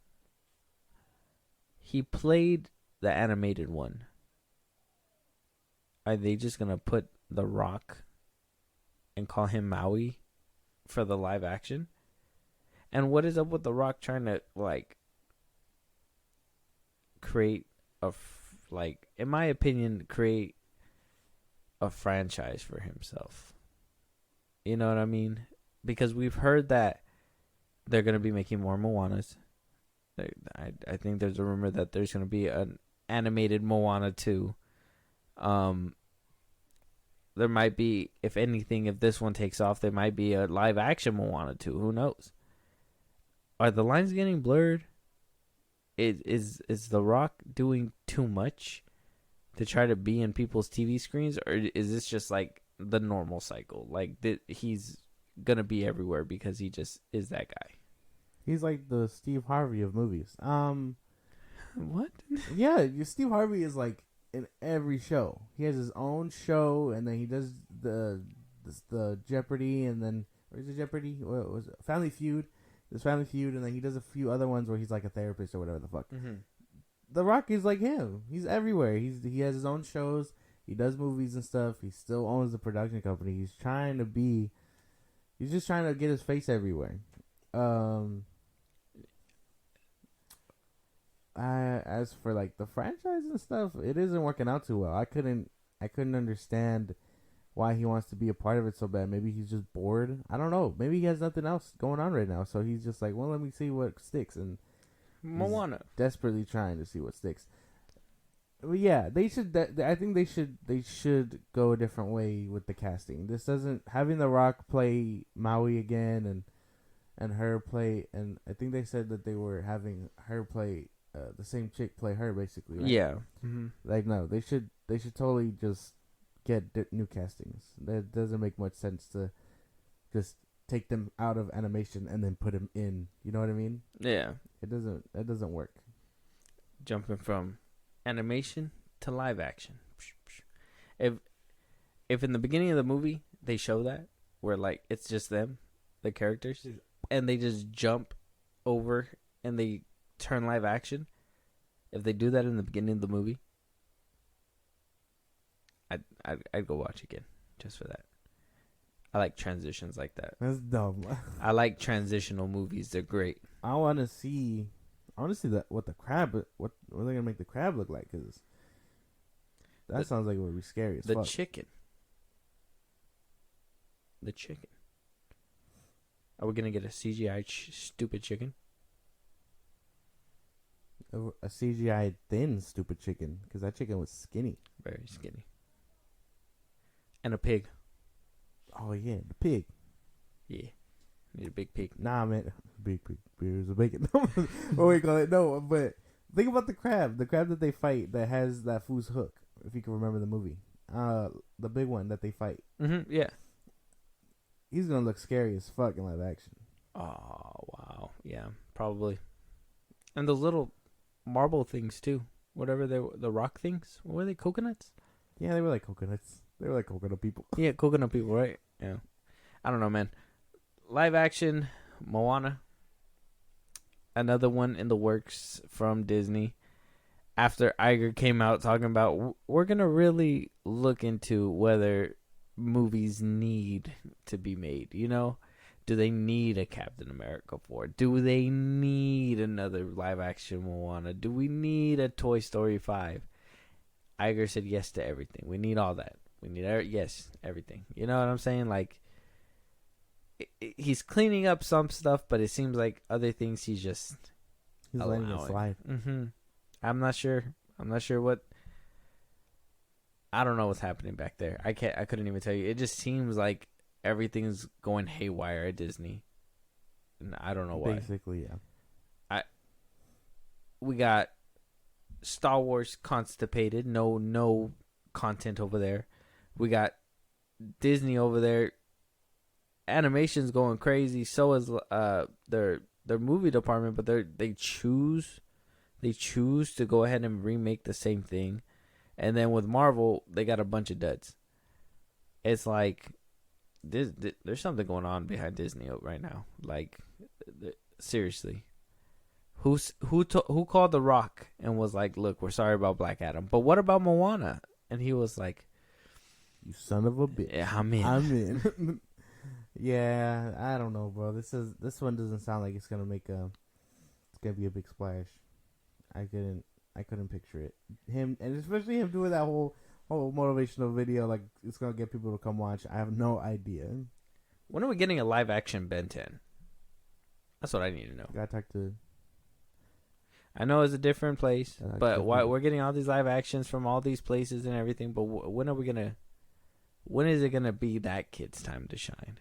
He played the animated one. Are they just gonna put The Rock and call him Maui for the live action? And what is up with The Rock trying to like create in my opinion, create a franchise for himself? You know what I mean? Because we've heard that they're gonna be making more Moanas. I think there's a rumor that there's gonna be an animated Moana 2. There might be, if anything, if this one takes off, there might be a live action Moana 2. Who knows? Are the lines getting blurred? Is The Rock doing too much to try to be in people's TV screens, or is this just like the normal cycle? Like he's gonna be everywhere because he just is that guy. He's like the Steve Harvey of movies. What? Yeah, Steve Harvey is like in every show. He has his own show, and then he does the Jeopardy, and then or is it Jeopardy? What was it? Family Feud. There's Family Feud, and then he does a few other ones where he's like a therapist or whatever the fuck. Mm-hmm. The Rock is like him. He's everywhere. He has his own shows. He does movies and stuff. He still owns the production company. He's just trying to get his face everywhere. As for like the franchise and stuff, it isn't working out too well. I couldn't understand why he wants to be a part of it so bad. Maybe he's just bored. I don't know. Maybe he has nothing else going on right now, so he's just like, well, let me see what sticks, and Moana. Desperately trying to see what sticks. But yeah, they should. I think they should go a different way with the casting. This doesn't having The Rock play Maui again, and her play, and I think they said that they were having her play the same chick play her basically. Right? Yeah. Mm-hmm. Like no, they should totally just get new castings. That doesn't make much sense to just take them out of animation and then put them in. You know what I mean? Yeah. It doesn't work. Jumping from animation to live action. If in the beginning of the movie they show that where like it's just them, the characters, and they just jump over and they turn live action, if they do that in the beginning of the movie, I'd go watch again just for that. I like transitions like that. That's dumb. I like transitional movies. They're great. I want to see that what they're gonna make the crab look like, because that sounds like it would be scary as fuck. The chicken. Are we gonna get a CGI stupid chicken? A CGI thin stupid chicken, because that chicken was skinny. Very skinny. And a pig. Oh yeah, the pig. Yeah. Need a big pig. Nah, man, big pig. Beers of bacon. What we call it? No, but think about the crab. The crab that they fight that has that fool's hook. If you can remember the movie, the big one that they fight. Mm-hmm. Yeah. He's gonna look scary as fuck in live action. Oh wow. Yeah. Probably. And those little marble things too. Whatever the rock things. What were they? Coconuts? Yeah, they were like coconuts. They were like coconut people. Yeah, coconut people, right? Yeah. I don't know, man. Live action Moana. Another one in the works from Disney. After Iger came out talking about we're going to really look into whether movies need to be made, you know? Do they need a Captain America 4? Do they need another live action Moana? Do we need a Toy Story 5? Iger said yes to everything. We need all that. We need yes, everything. You know what I'm saying? Like he's cleaning up some stuff, but it seems like other things he's letting it slide. Mm-hmm. I'm not sure what. I don't know what's happening back there. I couldn't even tell you. It just seems like everything's going haywire at Disney, and I don't know why. Basically, yeah. We got Star Wars constipated. No content over there. We got Disney over there. Animation's going crazy. So is their movie department, but they choose to go ahead and remake the same thing. And then with Marvel, they got a bunch of duds. It's like there's something going on behind Disney right now. Like seriously, who called The Rock and was like, "Look, we're sorry about Black Adam, but what about Moana?" And he was like, "You son of a bitch, yeah, I'm in." Yeah, I don't know, bro. This one doesn't sound like it's gonna be a big splash. I couldn't picture it. Him, and especially him doing that whole motivational video, like it's gonna get people to come watch. I have no idea. When are we getting a live action Ben 10? That's what I need to know. Gotta talk to. I know it's a different place, but why we're getting all these live actions from all these places and everything. But when is it gonna be that kid's time to shine?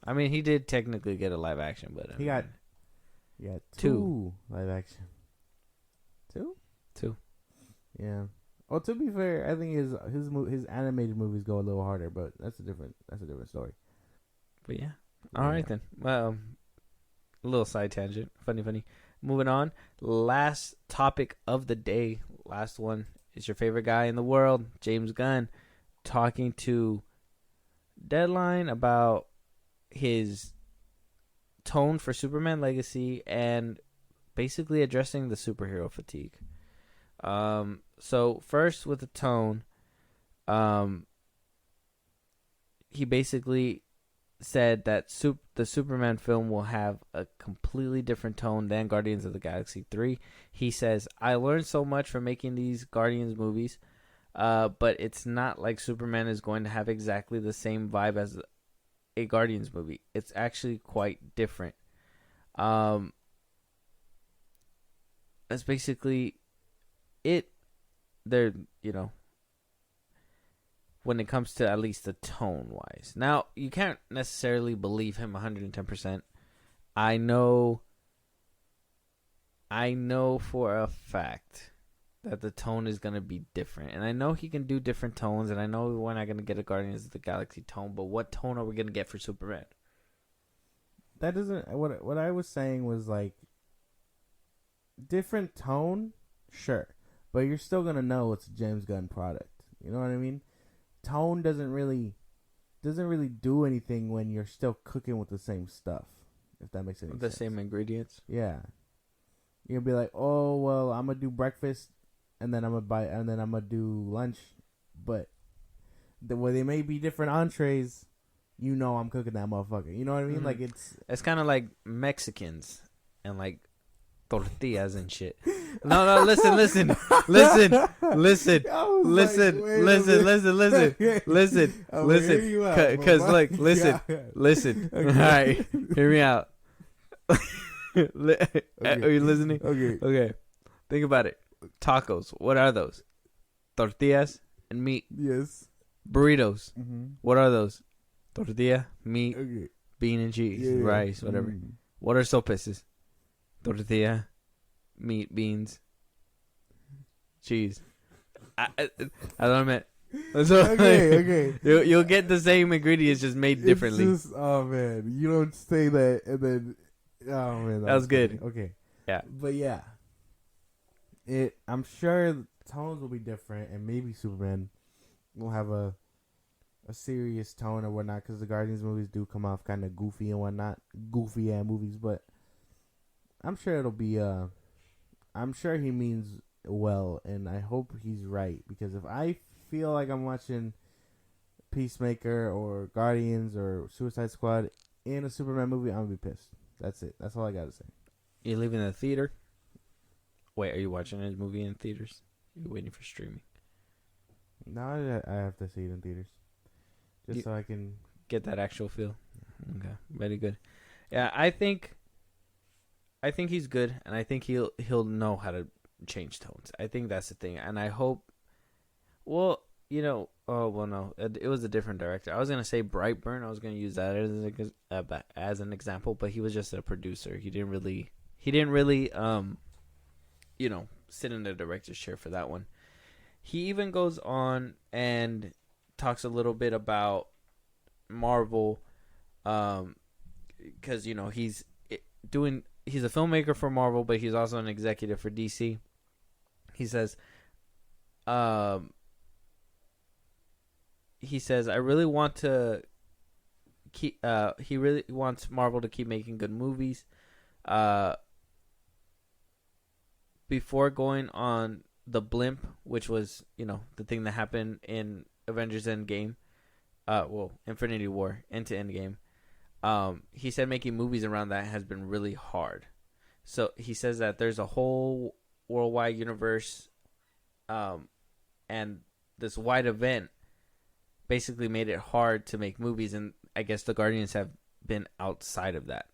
I mean, he did technically get a live action, but he got two live action. Two. Yeah. Well, to be fair, I think his animated movies go a little harder, but that's a different story. But yeah. All right then. Well, a little side tangent. Funny. Moving on. Last topic of the day. Last one is your favorite guy in the world, James Gunn, talking to Deadline about his tone for Superman Legacy and basically addressing the superhero fatigue. So first with the tone, he basically said that the Superman film will have a completely different tone than Guardians of the Galaxy 3. He says, "I learned so much from making these Guardians movies, but it's not like Superman is going to have exactly the same vibe as a Guardians movie. It's actually quite different." That's basically it. They're, when it comes to at least the tone wise. Now, you can't necessarily believe him 110%. I know for a fact that the tone is going to be different. And I know he can do different tones, and I know we're not going to get a Guardians of the Galaxy tone, but what tone are we going to get for Superman? That doesn't... What I was saying was, like, different tone, sure. But you're still going to know it's a James Gunn product. You know what I mean? Tone doesn't really do anything when you're still cooking with the same stuff, if that makes any sense. The same ingredients? Yeah. You'll be like, "Oh, well, I'm going to do breakfast, and then I'm going to do lunch." But the way they may be different entrees, I'm cooking that motherfucker. You know what I mean? Mm-hmm. Like, it's kind of like Mexicans and like tortillas and shit. No, listen. Listen, cause look, listen. Okay. All right, hear me out. Okay. Are you listening? Okay. Think about it. Tacos, what are those? Tortillas and meat. Yes. Burritos, Mm-hmm. what are those? Tortilla, meat, Okay. bean and cheese, Yeah. rice, whatever. Mm. What are sopes? Tortilla, meat, beans, cheese. I don't know, man. So, Okay. You'll get the same ingredients, just made differently. It's just, oh man, you don't say that and then, oh man, That was good. funny. Okay. Yeah. But yeah, I'm sure the tones will be different, and maybe Superman will have a serious tone or whatnot, because the Guardians movies do come off kind of goofy and whatnot, goofy movies. But I'm sure it'll be. I'm sure he means well, and I hope he's right, because if I feel like I'm watching Peacemaker or Guardians or Suicide Squad in a Superman movie, I'm gonna be pissed. That's it. That's all I gotta say. You leaving the theater? Wait, are you watching his movie in theaters? You're waiting for streaming. No, I have to see it in theaters, just so I can get that actual feel. Okay, very good. Yeah, I think he's good, and I think he'll know how to change tones. I think that's the thing, and I hope. Well, no, it was a different director. I was gonna say Brightburn. I was gonna use that as an example, but he was just a producer. He didn't really, sit in the director's chair for that one. He even goes on and talks a little bit about Marvel, because he's a filmmaker for Marvel, but he's also an executive for DC. He says, I really want to keep. He really wants Marvel to keep making good movies. Before going on the blimp, which was the thing that happened in Avengers Endgame, Infinity War into Endgame. He said making movies around that has been really hard. So he says that there's a whole worldwide universe, and this wide event basically made it hard to make movies, and I guess the Guardians have been outside of that.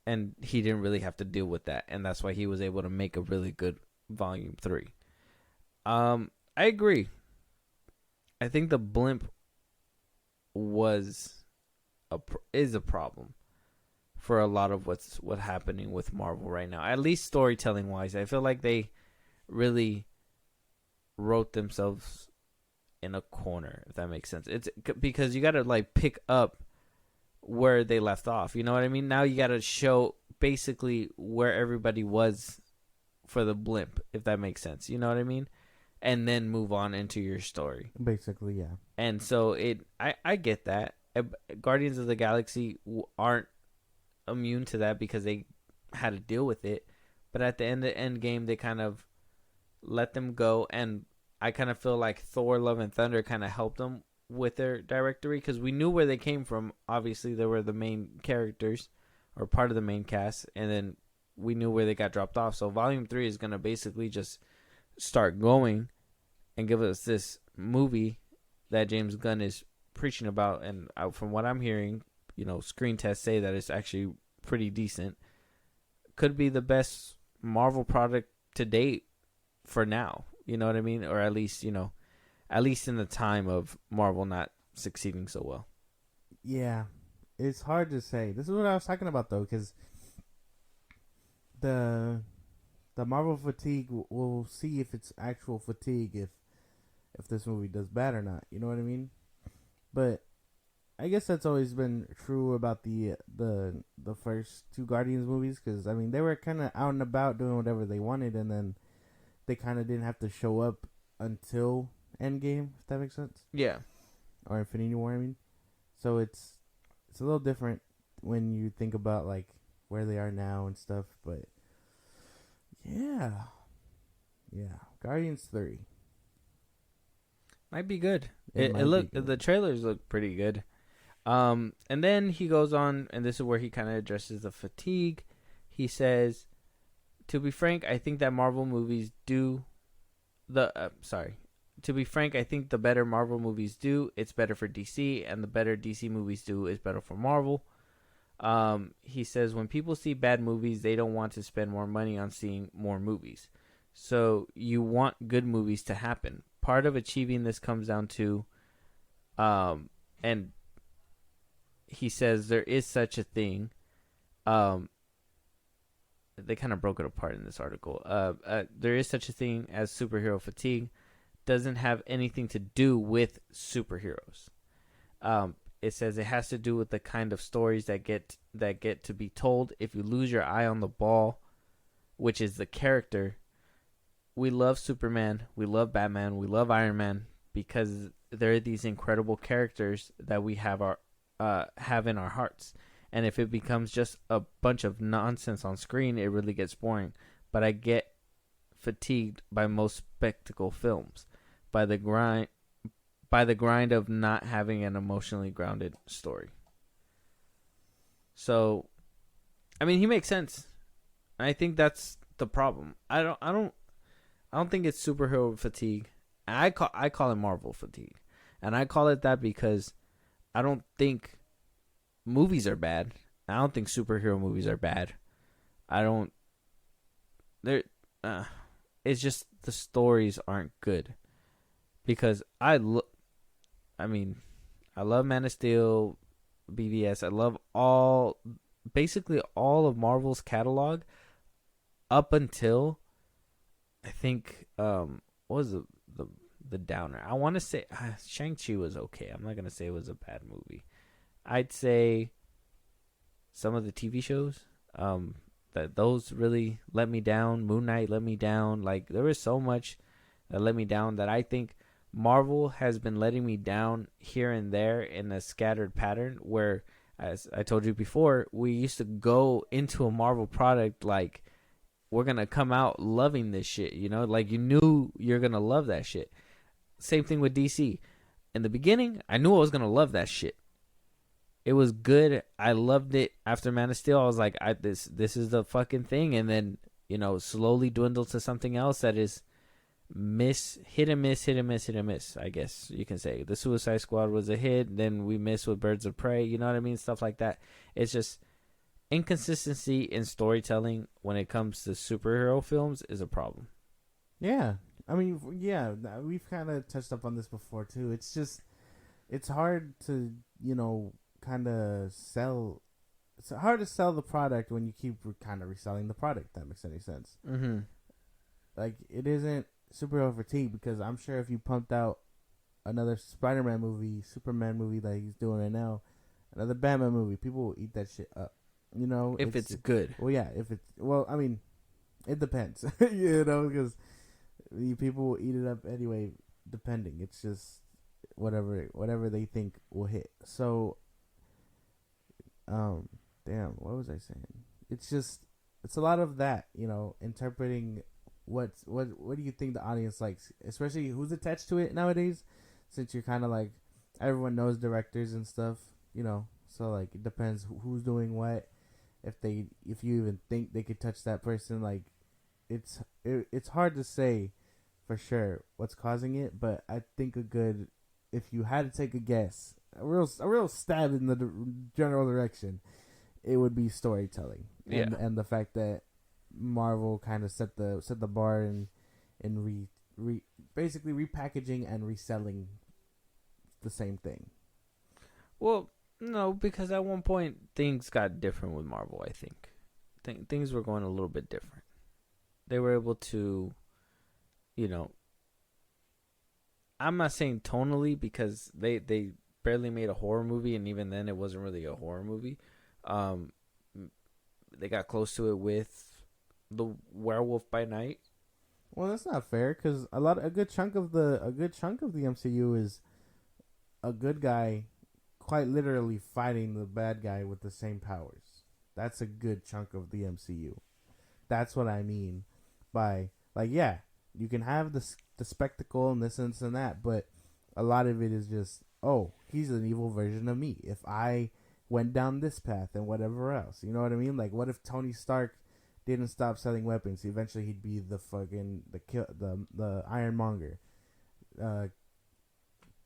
And he didn't really have to deal with that, and that's why he was able to make a really good Volume 3. I agree. I think the blimp is a problem for a lot of what's happening with Marvel right now. At least storytelling wise, I feel like they really wrote themselves in a corner, if that makes sense. It's because you got to pick up where they left off. You know what I mean? Now you got to show basically where everybody was for the blimp, if that makes sense. You know what I mean? And then move on into your story. Basically, yeah. And so I get that. Guardians of the Galaxy aren't immune to that because they had to deal with it. But at the end of the end game, they kind of let them go. And I kind of feel like Thor, Love and Thunder kind of helped them with their directory, because we knew where they came from. Obviously, they were the main characters or part of the main cast, and then we knew where they got dropped off. So Volume 3 is going to basically just start going and give us this movie that James Gunn is preaching about. And from what I'm hearing, screen tests say that it's actually pretty decent. Could be the best Marvel product to date for now. You know what I mean? Or at least, at least in the time of Marvel not succeeding so well. Yeah, it's hard to say. This is what I was talking about, though, because the Marvel fatigue, we'll see if it's actual fatigue if this movie does bad or not. You know what I mean? But I guess that's always been true about the first two Guardians movies, because they were kind of out and about doing whatever they wanted, and then they kind of didn't have to show up until Endgame, if that makes sense. Yeah. Or Infinity War, I mean. So it's a little different when you think about where they are now and stuff, but yeah. Guardians 3 might be good. It The trailers look pretty good. And then he goes on, and this is where he kind of addresses the fatigue. he says, to be frank, I think that Marvel movies do to be frank, I think the better Marvel movies do, it's better for DC, and the better DC movies do is better for Marvel. He says when people see bad movies, they don't want to spend more money on seeing more movies. So you want good movies to happen. Part of achieving this comes down to, and he says there is such a thing. They kind of broke it apart in this article. There is such a thing as superhero fatigue. Doesn't have anything to do with superheroes. It says it has to do with the kind of stories that get to be told. If you lose your eye on the ball, which is the character, we love Superman, we love Batman, we love Iron Man because they're these incredible characters that we have in our hearts. And if it becomes just a bunch of nonsense on screen, it really gets boring. But I get fatigued by most spectacle films, by the grind of not having an emotionally grounded story. So, I mean, he makes sense. I think that's the problem. I don't think it's superhero fatigue. I call it Marvel fatigue, and I call it that because I don't think movies are bad. I don't think superhero movies are bad. It's just the stories aren't good. Because I love Man of Steel, BVS. I love basically all of Marvel's catalog up until I think what was the downer? I want to say Shang-Chi was okay. I'm not gonna say it was a bad movie. I'd say some of the TV shows that those really let me down. Moon Knight let me down. Like there was so much that let me down that I think Marvel has been letting me down here and there in a scattered pattern where, as I told you before, we used to go into a Marvel product like we're going to come out loving this shit, you know? Like you knew you're going to love that shit. Same thing with DC. In the beginning, I knew I was going to love that shit. It was good. I loved it. After Man of Steel, I was like, this is the fucking thing. And then, slowly dwindled to something else that is hit and miss, I guess you can say. The Suicide Squad was a hit, then we missed with Birds of Prey, you know what I mean? Stuff like that. It's just inconsistency in storytelling when it comes to superhero films is a problem. Yeah. I mean, yeah, we've kind of touched up on this before too. It's just, it's hard to, kind of sell. It's hard to sell the product when you keep kind of reselling the product. If that makes any sense. Mm-hmm. Like, it isn't superhero fatigue because I'm sure if you pumped out another Spider-Man movie, Superman movie that he's doing right now, another Batman movie, people will eat that shit up. If it's good. Well, yeah. I mean, it depends. Because people will eat it up anyway. Depending, it's just whatever they think will hit. So, damn, what was I saying? It's a lot of that. Interpreting. What do you think the audience likes, especially who's attached to it nowadays, since you're kind of like everyone knows directors and stuff, so like it depends who's doing what, if you even think they could touch that person. Like it's hard to say for sure what's causing it, but I think if you had to take a guess, a real stab in the general direction, it would be storytelling. And the fact that Marvel kind of set the bar in basically repackaging and reselling the same thing. Well, no, because at one point things got different with Marvel. I think things were going a little bit different. They were able to, I'm not saying tonally because they barely made a horror movie, and even then it wasn't really a horror movie. They got close to it with the Werewolf by Night. Well, that's not fair because a good chunk of the MCU is a good guy quite literally fighting the bad guy with the same powers. That's a good chunk of the MCU. That's what I mean by, like, yeah, you can have the spectacle and this and that, but a lot of it is just, oh, he's an evil version of me. If I went down this path and whatever else, you know what I mean? Like, what if Tony Stark didn't stop selling weapons. Eventually, he'd be the fucking the Ironmonger,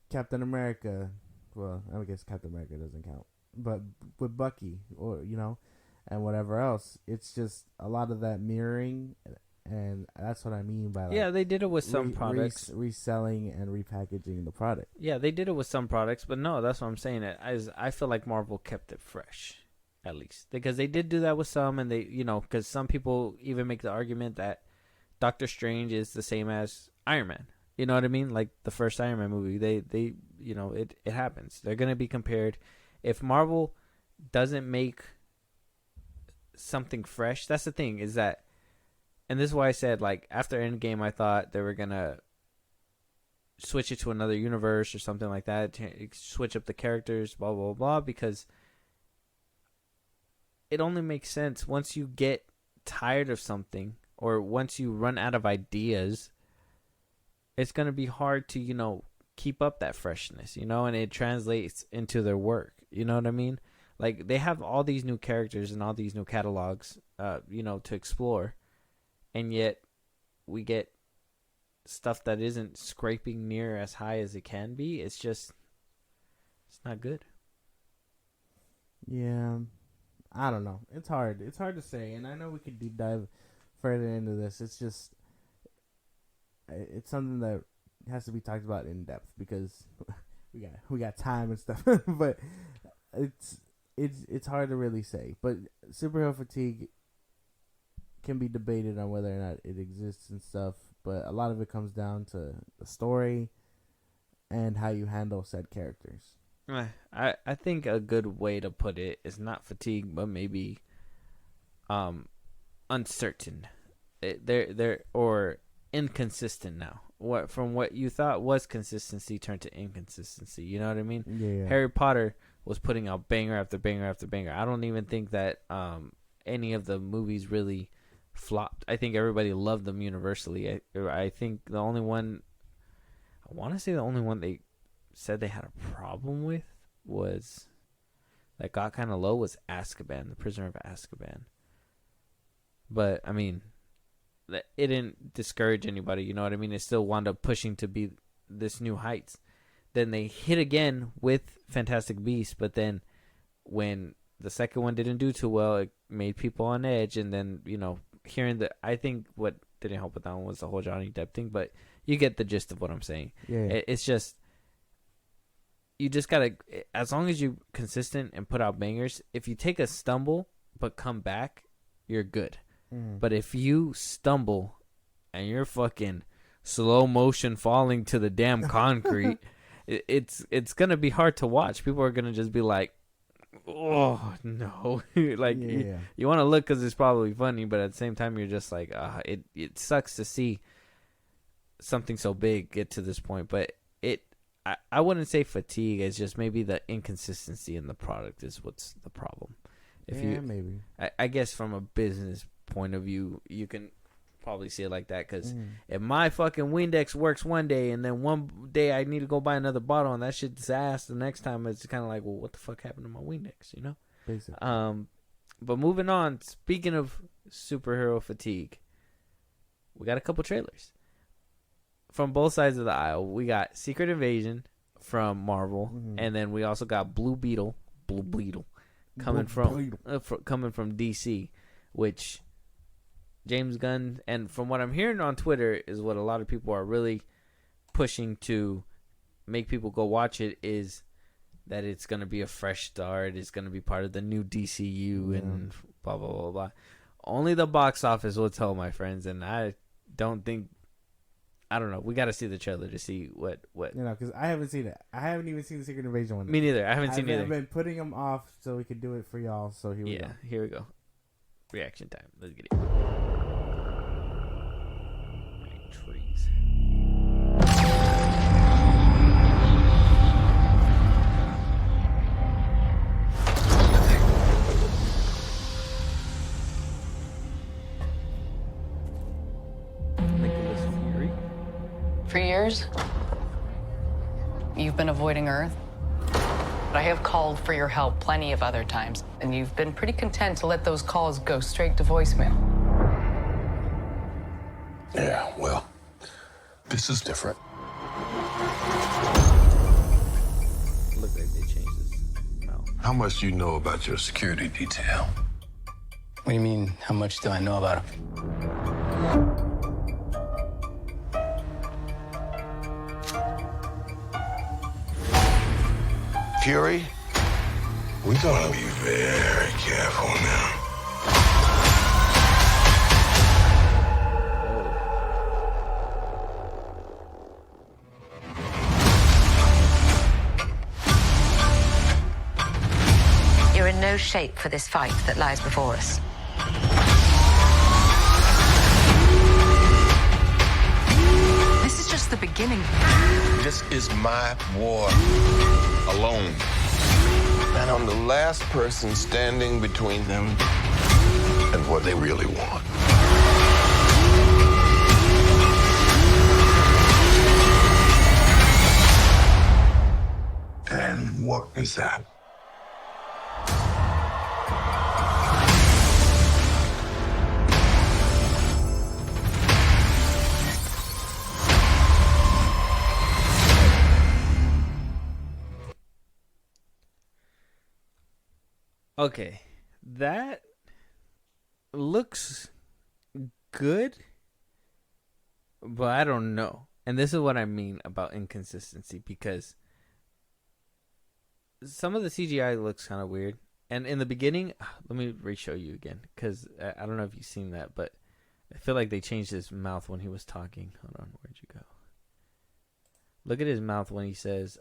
Captain America. Well, I guess Captain America doesn't count, but with Bucky or and whatever else. It's just a lot of that mirroring, and that's what I mean by yeah, they did it with some products, reselling and repackaging the product. Yeah, they did it with some products, but no, that's what I'm saying. I feel like Marvel kept it fresh, at least, because they did do that with some, and they because some people even make the argument that Doctor Strange is the same as Iron Man. You know what I mean? Like the first Iron Man movie, they it happens. They're gonna be compared. If Marvel doesn't make something fresh, that's the thing, is that, and this is why I said, like, after Endgame, I thought they were gonna switch it to another universe or something like that, switch up the characters, blah blah blah, because it only makes sense once you get tired of something or once you run out of ideas. It's gonna be hard to keep up that freshness, and it translates into their work. You know what I mean? Like, they have all these new characters and all these new catalogs, to explore, and yet we get stuff that isn't scraping near as high as it can be. It's not good. Yeah, I don't know. It's hard. It's hard to say, and I know we could deep dive further into this. It's just, it's something that has to be talked about in depth because we got time and stuff. But it's hard to really say. But superhero fatigue can be debated on whether or not it exists and stuff. But a lot of it comes down to the story and how you handle said characters. I think a good way to put it is not fatigue, but maybe uncertain. They're or inconsistent now. From what you thought was consistency turned to inconsistency. You know what I mean? Yeah. Harry Potter was putting out banger after banger after banger. I don't even think that any of the movies really flopped. I think everybody loved them universally. I think the only one, I want to say the only one they said they had a problem with was, that got kind of low, was Azkaban, The Prisoner of Azkaban. But, I mean, it didn't discourage anybody, you know what I mean? It still wound up pushing to be this new heights. Then they hit again with Fantastic Beasts, but then when the second one didn't do too well, it made people on edge. And then, hearing I think what didn't help with that one was the whole Johnny Depp thing, but you get the gist of what I'm saying. Yeah. It's just, you just gotta, as long as you're consistent and put out bangers, if you take a stumble but come back, you're good. But if you stumble and you're fucking slow motion falling to the damn concrete, it's gonna be hard to watch. People are gonna just be like, "Oh no!" Like, yeah. you want to look because it's probably funny, but at the same time, you're just like, it sucks to see something so big get to this point. But I wouldn't say fatigue. It's just maybe the inconsistency in the product is what's the problem. Maybe. I guess from a business point of view, you can probably see it like that, because if my fucking Windex works one day and then one day I need to go buy another bottle and that shit's ass, the next time it's kind of like, well, what the fuck happened to my Windex, Basically. But moving on, speaking of superhero fatigue, we got a couple trailers from both sides of the aisle. We got Secret Invasion from Marvel, and then we also got Blue Beetle coming from DC, which James Gunn, and from what I'm hearing on Twitter, is what a lot of people are really pushing to make people go watch it, is that it's going to be a fresh start. It's going to be part of the new DCU and blah, blah, blah, blah. Only the box office will tell, my friends, and I don't know. We got to see the trailer to see what. Because I haven't seen it. I haven't even seen the Secret Invasion one. Me neither. I haven't seen it either. I've been putting them off so we could do it for y'all, so here we go. Yeah, here we go. Reaction time. Let's get it. Trees. Nicholas Fury. For years, you've been avoiding Earth. But I have called for your help plenty of other times, and you've been pretty content to let those calls go straight to voicemail. Yeah, well, this is different. Look like they changed his mouth. How much do you know about your security detail? What do you mean, how much do I know about him? Fury? We gotta be very careful now. You're in no shape for this fight that lies before us. This is just the beginning. This is my war alone. And I'm the last person standing between them and what they really want. And what is that? Okay, that looks good, but I don't know. And this is what I mean about inconsistency, because some of the CGI looks kind of weird. And in the beginning, let me re-show you again, because I don't know if you've seen that, but I feel like they changed his mouth when he was talking. Hold on, where'd you go? Look at his mouth when he says,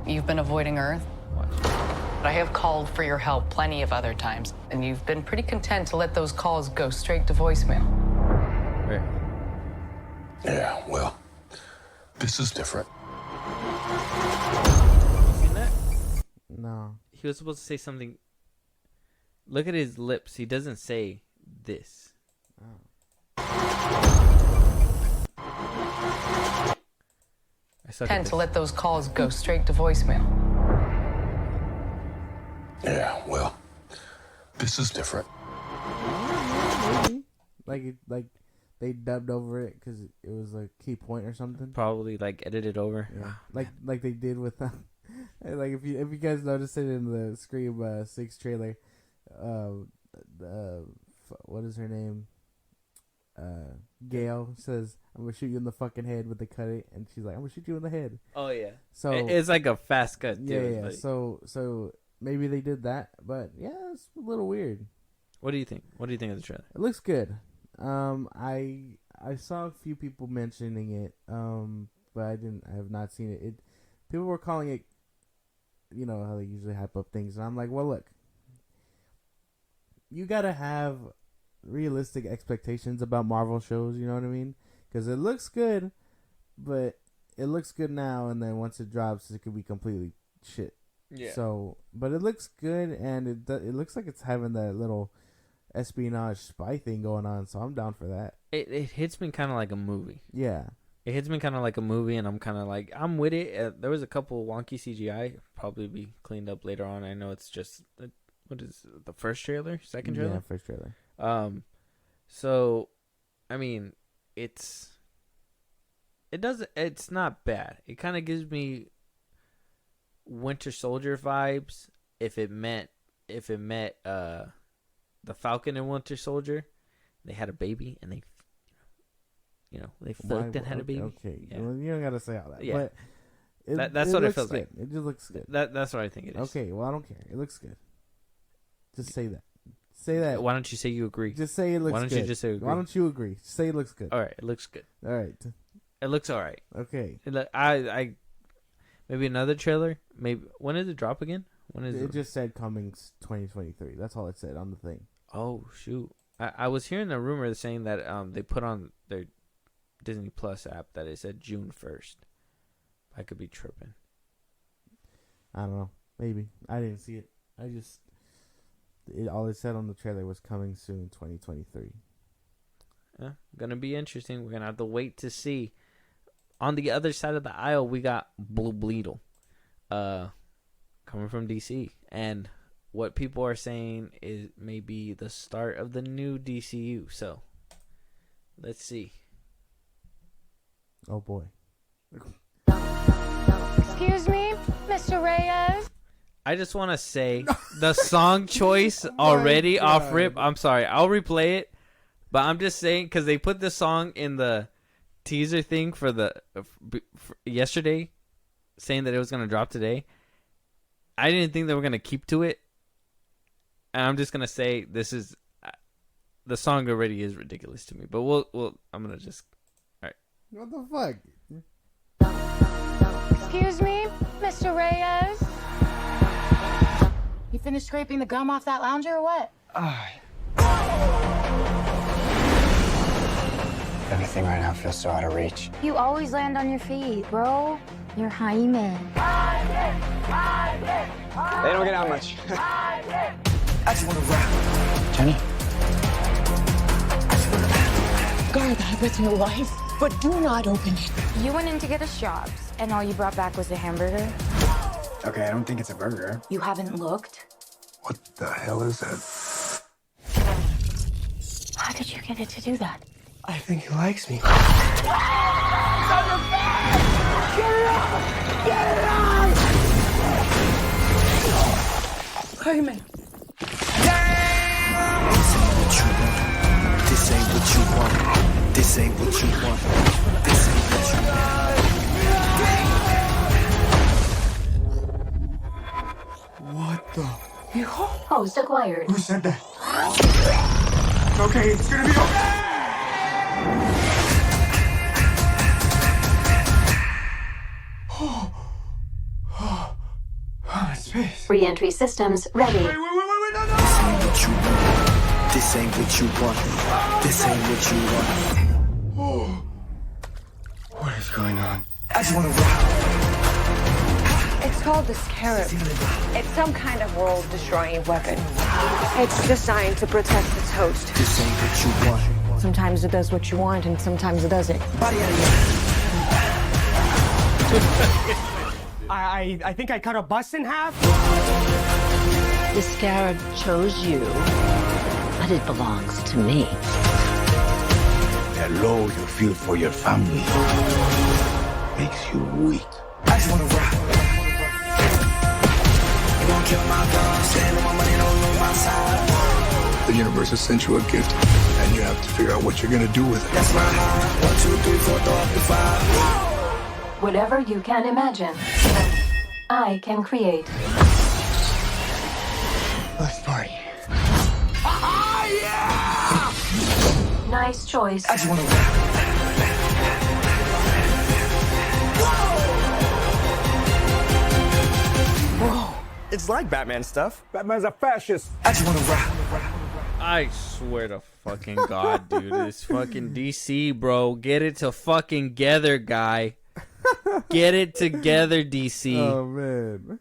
You've been avoiding Earth. watch. But I have called for your help plenty of other times, and you've been pretty content to let those calls go straight to voicemail. Where? Yeah, well, this is different. You seen that? No. He was supposed to say something. Look at his lips. He doesn't say this. I suck at Tend this. to let those calls go straight to voicemail. Yeah, well, this is different. Maybe. Like they dubbed over it because it was a key point or something. Probably like edited over. Yeah. Ah, Like they did with like if you guys noticed it in the Scream 6 trailer, what is her name? Gail says, "I'm gonna shoot you in the fucking head," but they cut it, and she's like, "I'm gonna shoot you in the head." Oh yeah. So It's like a fast cut. Too. yeah. Like, So maybe they did that, but yeah, it's a little weird. what do you think? What do you think of the trailer? It looks good. I saw a few people mentioning it, but I have not seen it. People were calling it, you know how they usually hype up things, and I'm like, well, look, you gotta have realistic expectations about Marvel shows. You know what I mean? Because it looks good, but it looks good now, and then once it drops, it could be completely shit. Yeah. So, but it looks good, and it looks like it's having that little espionage spy thing going on. So I'm down for that. It hits me kind of like a movie. Yeah. It hits me kind of like a movie, and I'm kind of like, I'm with it. There was a couple wonky CGI, probably be cleaned up later on. I know it's just what is the first trailer, second trailer? Yeah, first trailer. So, I mean, it's not bad. It kind of gives me Winter Soldier vibes if it met the Falcon and Winter Soldier. They had a baby, and they fucked and had a baby. Okay, Yeah. well, you don't gotta say all that. Yeah. But That's what it looks feels good. like. It just looks good. That's what I think it is. Okay, well, I don't care. It looks good. Just say that. Say that. Why don't you say you agree? Just say it looks good. Why don't you just say agree? Why don't you agree? Say it looks good. All right, it looks good. All right. It looks all right. Okay. I maybe another trailer. Maybe when does it drop again? When is It just said coming 2023. That's all it said on the thing. Oh shoot! I was hearing a rumor saying that they put on their Disney Plus app that it said June 1st. I could be tripping. I don't know. Maybe. I didn't see it. All it said on the trailer was coming soon 2023. Yeah, gonna be interesting. We're gonna have to wait to see. On the other side of the aisle, we got Blue Beetle, coming from DC, and what people are saying is maybe the start of the new DCU. So Let's see. Oh boy. Excuse me, Mr. Reyes. I just want to say the song choice already off rip. I'm sorry. I'll replay it, but I'm just saying because they put the song in the teaser thing for yesterday, saying that it was gonna drop today. I didn't think they were gonna keep to it, and I'm just gonna say this is the song already is ridiculous to me. But I'm gonna just all right. What the fuck? Excuse me, Mr. Reyes. You finished scraping the gum off that lounger or what? Everything right now feels so out of reach. You always land on your feet, bro. You're Jaime. They don't get out much. I just want to rap. Jenny? Guard that with your life, but do not open it. You went in to get us jobs, and all you brought back was a hamburger? Okay, I don't think it's a burger. You haven't looked? What the hell is that? How did you get it to do that? I think he likes me. Get it out! Get it out! Jaime. This ain't what you want. This ain't what you want. This ain't what you want. What the? Host acquired. Who said that? Okay, it's gonna be okay! Space. Re-entry systems ready. Wait, no! This ain't what you want. This ain't what you want. Oh. What is going on? I just want to rock. It's called the Scarab. It's some kind of world-destroying weapon. It's designed to protect its host. This ain't what you want. Sometimes it does what you want, and sometimes it doesn't. Body out of I think I cut a bus in half. The Scarab chose you, but it belongs to me. That low you feel for your family makes you weak. I just want to rock. You gon' kill my dog, stand on my money, don't lose my side. The universe has sent you a gift, and you have to figure out what you're gonna do with it. That's my heart. 1, 2, 3, 4, throw up to 5. Whatever you can imagine, I can create. Let's party. Nice choice. I just want to rap. Whoa, it's like Batman stuff. Batman's a fascist. I just want to rap. I swear to fucking God, dude, this fucking DC, bro, get it to fucking together, guy. Get it together, DC. Oh man,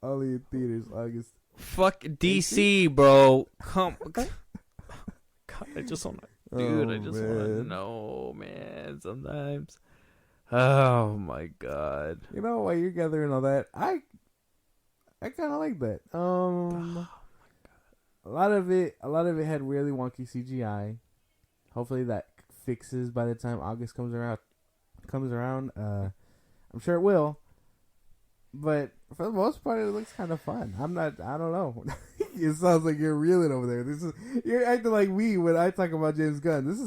only in theaters August. Fuck DC, bro. Come, God, I just want to, dude. I just want to know, man. Sometimes, oh my God. You know, while you're gathering all that, I kind of like that. A lot of it had really wonky CGI. Hopefully that fixes by the time August comes around. I'm sure it will. But for the most part, it looks kind of fun. I don't know. It sounds like you're reeling over there. You're acting like me when I talk about James Gunn. This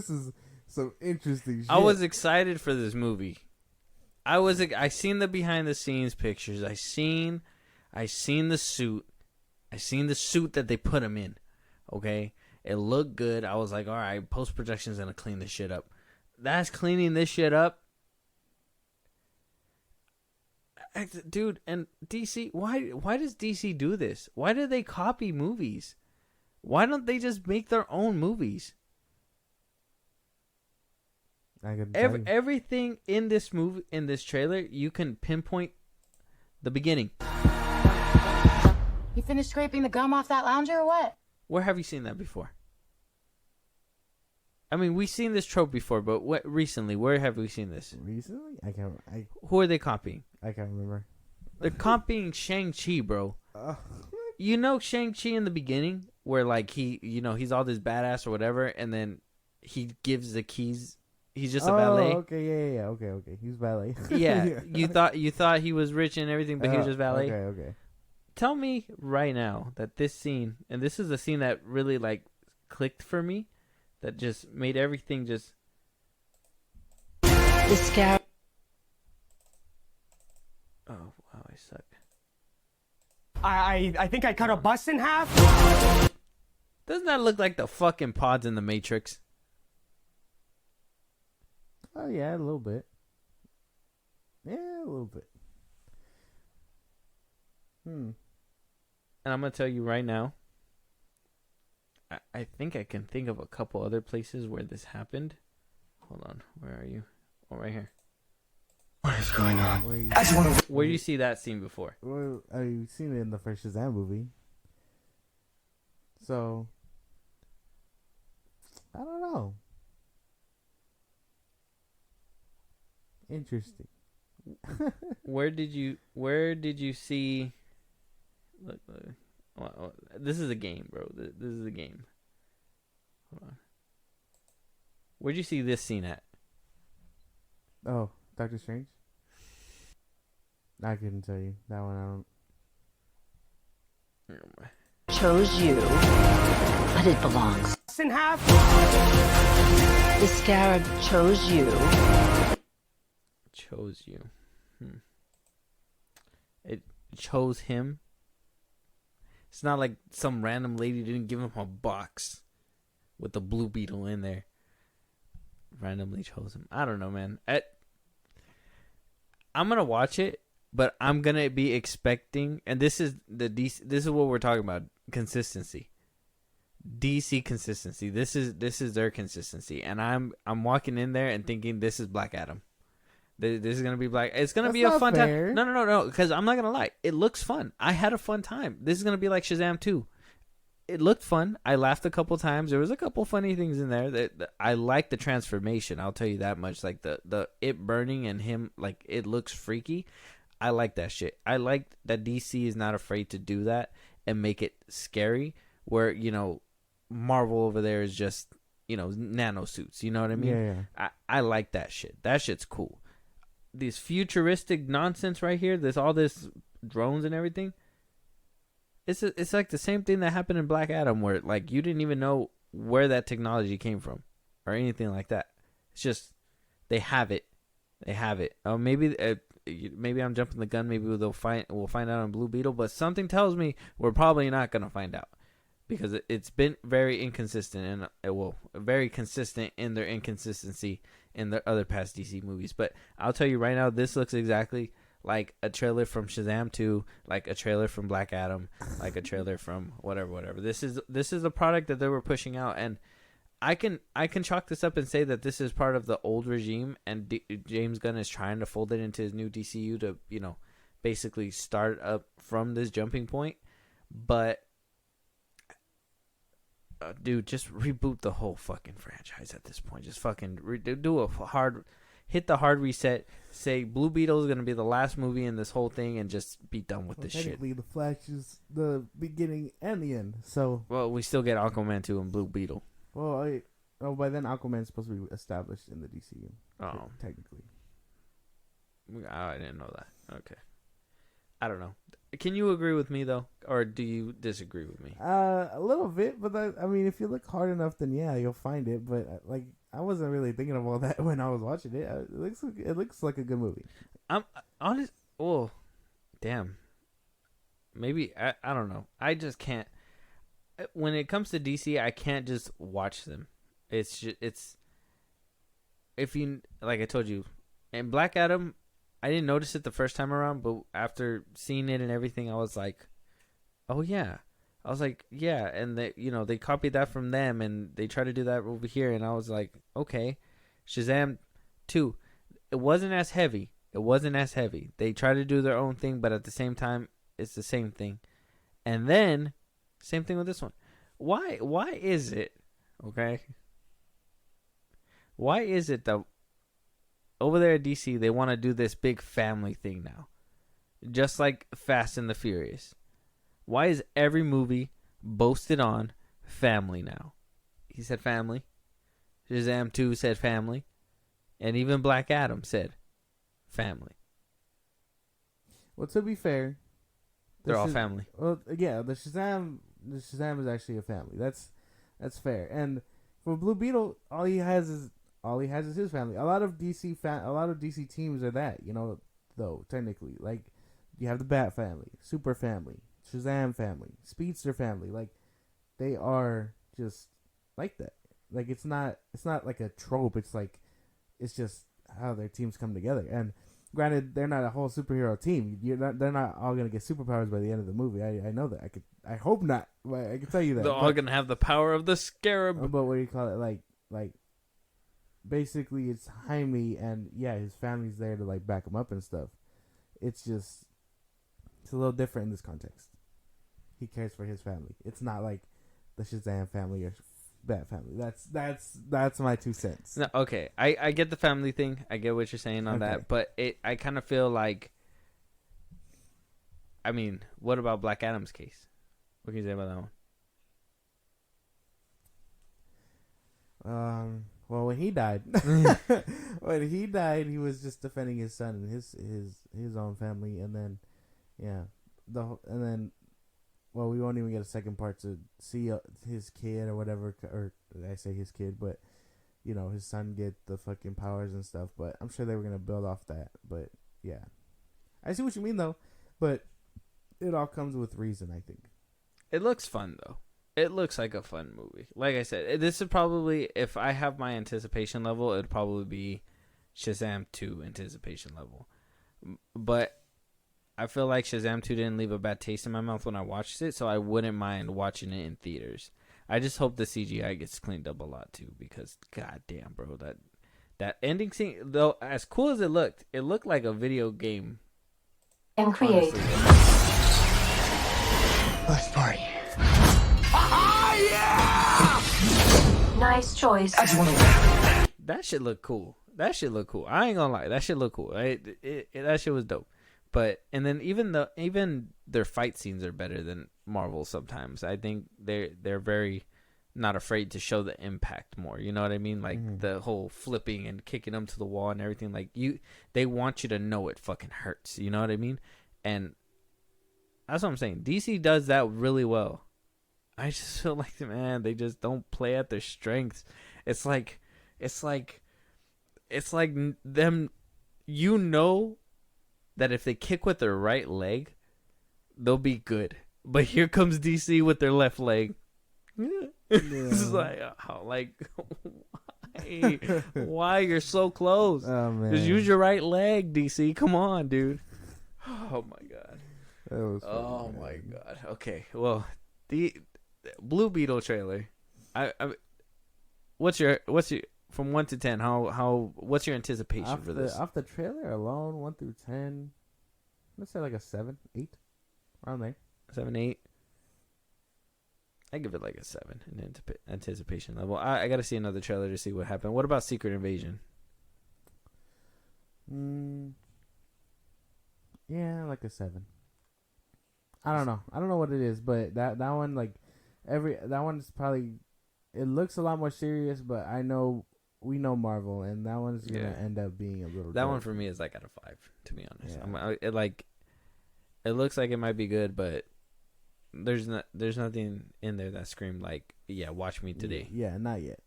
is some interesting shit. I was excited for this movie. I seen the behind the scenes pictures. I seen the suit. I seen the suit that they put him in. Okay, it looked good. I was like, all right, post production's gonna clean this shit up. That's cleaning this shit up. Dude, and DC, why does DC do this? Why do they copy movies? Why don't they just make their own movies? Everything in this movie, in this trailer, you can pinpoint the beginning. You finished scraping the gum off that lounger or what? Where have you seen that before? I mean, we've seen this trope before, but recently, where have we seen this? Recently? Who are they copying? I can't remember. They're copying Shang-Chi, bro. You know Shang-Chi in the beginning, where like he's all this badass or whatever, and then he gives the keys. He's just a valet. Okay, yeah. Okay. He's valet. Yeah, you thought he was rich and everything, but he was just valet. Okay. Tell me right now that this scene, and this is the scene that really like clicked for me, that just made everything just. The scarab. Oh wow, I suck. I think I cut a bus in half. Doesn't that look like the fucking pods in the Matrix? Oh yeah, a little bit. Yeah, a little bit. And I'm gonna tell you right now. I think I can think of a couple other places where this happened. Hold on, where are you? Oh, right here. What is going on? Where do you see that scene before? Well, I've seen it in the first Shazam movie. So, I don't know. Interesting. Where did you see? Look, this is a game, bro. This is a game. Hold on. Where'd you see this scene at? Oh, Doctor Strange? I couldn't tell you. That one I don't. Chose you, but it belongs. In half. The scarab chose you. Chose you. It chose him. It's not like some random lady didn't give him a box with the blue beetle in there. Randomly chose him. I don't know, man. I'm gonna watch it, but I'm gonna be expecting, and this is what we're talking about: consistency. DC consistency. This is their consistency, and I'm walking in there and thinking this is Black Adam. This is gonna be Black. It's gonna be a fun time. No. Because I'm not gonna lie, it looks fun. I had a fun time. This is gonna be like Shazam 2. It looked fun. I laughed a couple times. There was a couple funny things in there. That I like the transformation. I'll tell you that much. Like the it burning and him, like it looks freaky. I like that shit. I like that DC is not afraid to do that and make it scary. Where Marvel over there is just nano suits. You know what I mean? Yeah. I like that shit. That shit's cool. This futuristic nonsense right here. All this drones and everything. It's like the same thing that happened in Black Adam, where like you didn't even know where that technology came from or anything like that. It's just they have it. Maybe I'm jumping the gun. Maybe we'll find out on Blue Beetle, but something tells me we're probably not gonna find out because it's been very inconsistent and very consistent in their inconsistency in the other past DC movies. But I'll tell you right now, this looks exactly like a trailer from Shazam 2, like a trailer from Black Adam, like a trailer from whatever. This is the product that they were pushing out, and I can chalk this up and say that this is part of the old regime, and James Gunn is trying to fold it into his new DCU to basically start up from this jumping point. But dude, just reboot the whole fucking franchise at this point. Just fucking hit the hard reset. Say Blue Beetle is going to be the last movie in this whole thing and just be done with this shit. Technically, The Flash is the beginning and the end. So, well, we still get Aquaman 2 and Blue Beetle. Well, by then Aquaman's supposed to be established in the DCU. Oh. Technically. I didn't know that. Okay. I don't know. Can you agree with me, though? Or do you disagree with me? A little bit, but if you look hard enough, then yeah, you'll find it. But, I wasn't really thinking of all that when I was watching it. It looks like a good movie. I'm honest. Oh, damn. Maybe I don't know. I just can't. When it comes to DC, I can't just watch them. It's if you like I told you, in Black Adam, I didn't notice it the first time around, but after seeing it and everything, I was like, oh yeah. I was like, yeah, and they copied that from them, and they tried to do that over here, and I was like, okay. Shazam 2, it wasn't as heavy. They tried to do their own thing, but at the same time, it's the same thing. And then, same thing with this one. Why is it, okay? Why is it that over there at DC, they want to do this big family thing now? Just like Fast and the Furious. Why is every movie boasted on family now? He said family. Shazam 2 said family. And even Black Adam said family. Well, to be fair, they're all family. Well, yeah, the Shazam is actually a family. That's fair. And for Blue Beetle, all he has is his family. A lot of DC teams are that, though technically. Like you have the Bat family, Super family, Shazam family, Speedster family. Like they are just like that. Like it's not like a trope. It's just how their teams come together. And granted, they're not a whole superhero team. They're not all gonna get superpowers by the end of the movie. I know that. I hope not. But I can tell you that they're all gonna have the power of the Scarab. But what do you call it? Like basically, it's Jaime, and yeah, his family's there to like back him up and stuff. It's a little different in this context. He cares for his family. It's not like the Shazam family or Bat family. That's my 2 cents. No, okay, I get the family thing. I get what you're saying on that, but I kind of feel like. I mean, what about Black Adam's case? What can you say about that one? Well, when he died, he was just defending his son and his own family, and then, well, we won't even get a second part to see his kid or whatever, or I say his kid, but his son get the fucking powers and stuff. But I'm sure they were gonna build off that. But yeah, I see what you mean though. But it all comes with reason, I think. It looks fun though. It looks like a fun movie. Like I said, this is probably, if I have my anticipation level, it'd probably be Shazam 2 anticipation level. But I feel like Shazam 2 didn't leave a bad taste in my mouth when I watched it, so I wouldn't mind watching it in theaters. I just hope the CGI gets cleaned up a lot too, because goddamn, bro, that ending scene, though, as cool as it looked like a video game. And create. Let's party. Nice choice. That shit look cool. I ain't gonna lie. That shit look cool. That shit was dope. But and then even their fight scenes are better than Marvel sometimes. I think they're very not afraid to show the impact more. You know what I mean? Like the whole flipping and kicking them to the wall and everything. Like they want you to know it fucking hurts. You know what I mean? And that's what I'm saying. DC does that really well. I just feel like, man, they just don't play at their strengths. It's like them, that if they kick with their right leg, they'll be good. But here comes DC with their left leg. Yeah. It's like, why you're so close? Oh, man. Just use your right leg, DC. Come on, dude. Oh my god. That was funny, oh man. my god. Okay, well, the Blue Beetle trailer. What's your from 1 to 10? What's your anticipation for this? Off the trailer alone, 1 through 10, let's say like a 7, 8, around there. 7, 8. I give it like a 7 in anticipation level. I got to see another trailer to see what happened. What about Secret Invasion? Yeah, like a 7. I don't know what it is, but that one, like that one's probably, it looks a lot more serious, but we know Marvel, and that one's gonna end up being a little. That dark. one for me is like out of 5, to be honest. Yeah. It looks like it might be good, but there's nothing in there that screamed like, yeah, watch me today. Yeah, not yet.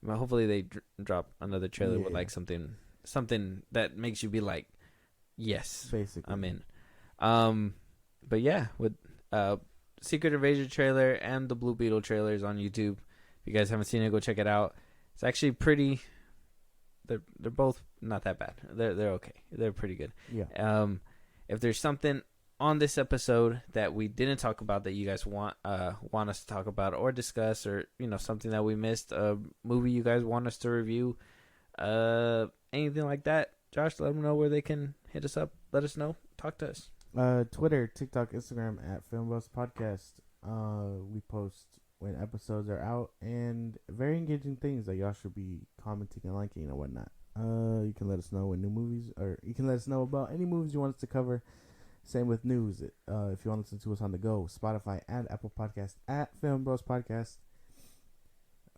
Well, hopefully they drop another trailer with like something that makes you be like, yes, basically, I'm in. But yeah, with Secret Invasion trailer and the Blue Beetle trailers on YouTube. If you guys haven't seen it, go check it out. It's actually pretty. They're both not that bad. They're okay. They're pretty good. Yeah. If there's something on this episode that we didn't talk about that you guys want us to talk about or discuss, or something that we missed, a movie you guys want us to review, anything like that, Josh, let them know where they can hit us up. Let us know. Talk to us. Twitter, TikTok, Instagram at FilmBros Podcast. We post when episodes are out and very engaging things that y'all should be commenting and liking and whatnot. You can let us know when new movies, or you can let us know about any movies you want us to cover. Same with news. If you want to listen to us on the go, Spotify and Apple Podcast at FilmBros Podcast.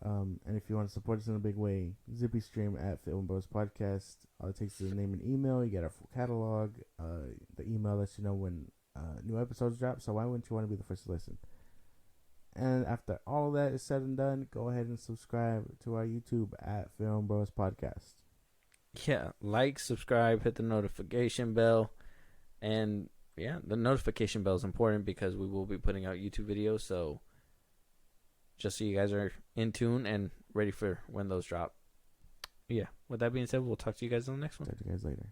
And if you want to support us in a big way, Zippy Stream at FilmBros Podcast. All it takes is a name and email. You get our full catalog. The email lets you know when new episodes drop. So why wouldn't you want to be the first to listen? And after all that is said and done, go ahead and subscribe to our YouTube at FilmBros Podcast. Yeah, like, subscribe, hit the notification bell. And yeah, the notification bell is important because we will be putting out YouTube videos. So just so you guys are in tune and ready for when those drop. Yeah, with that being said, we'll talk to you guys on the next one. Talk to you guys later.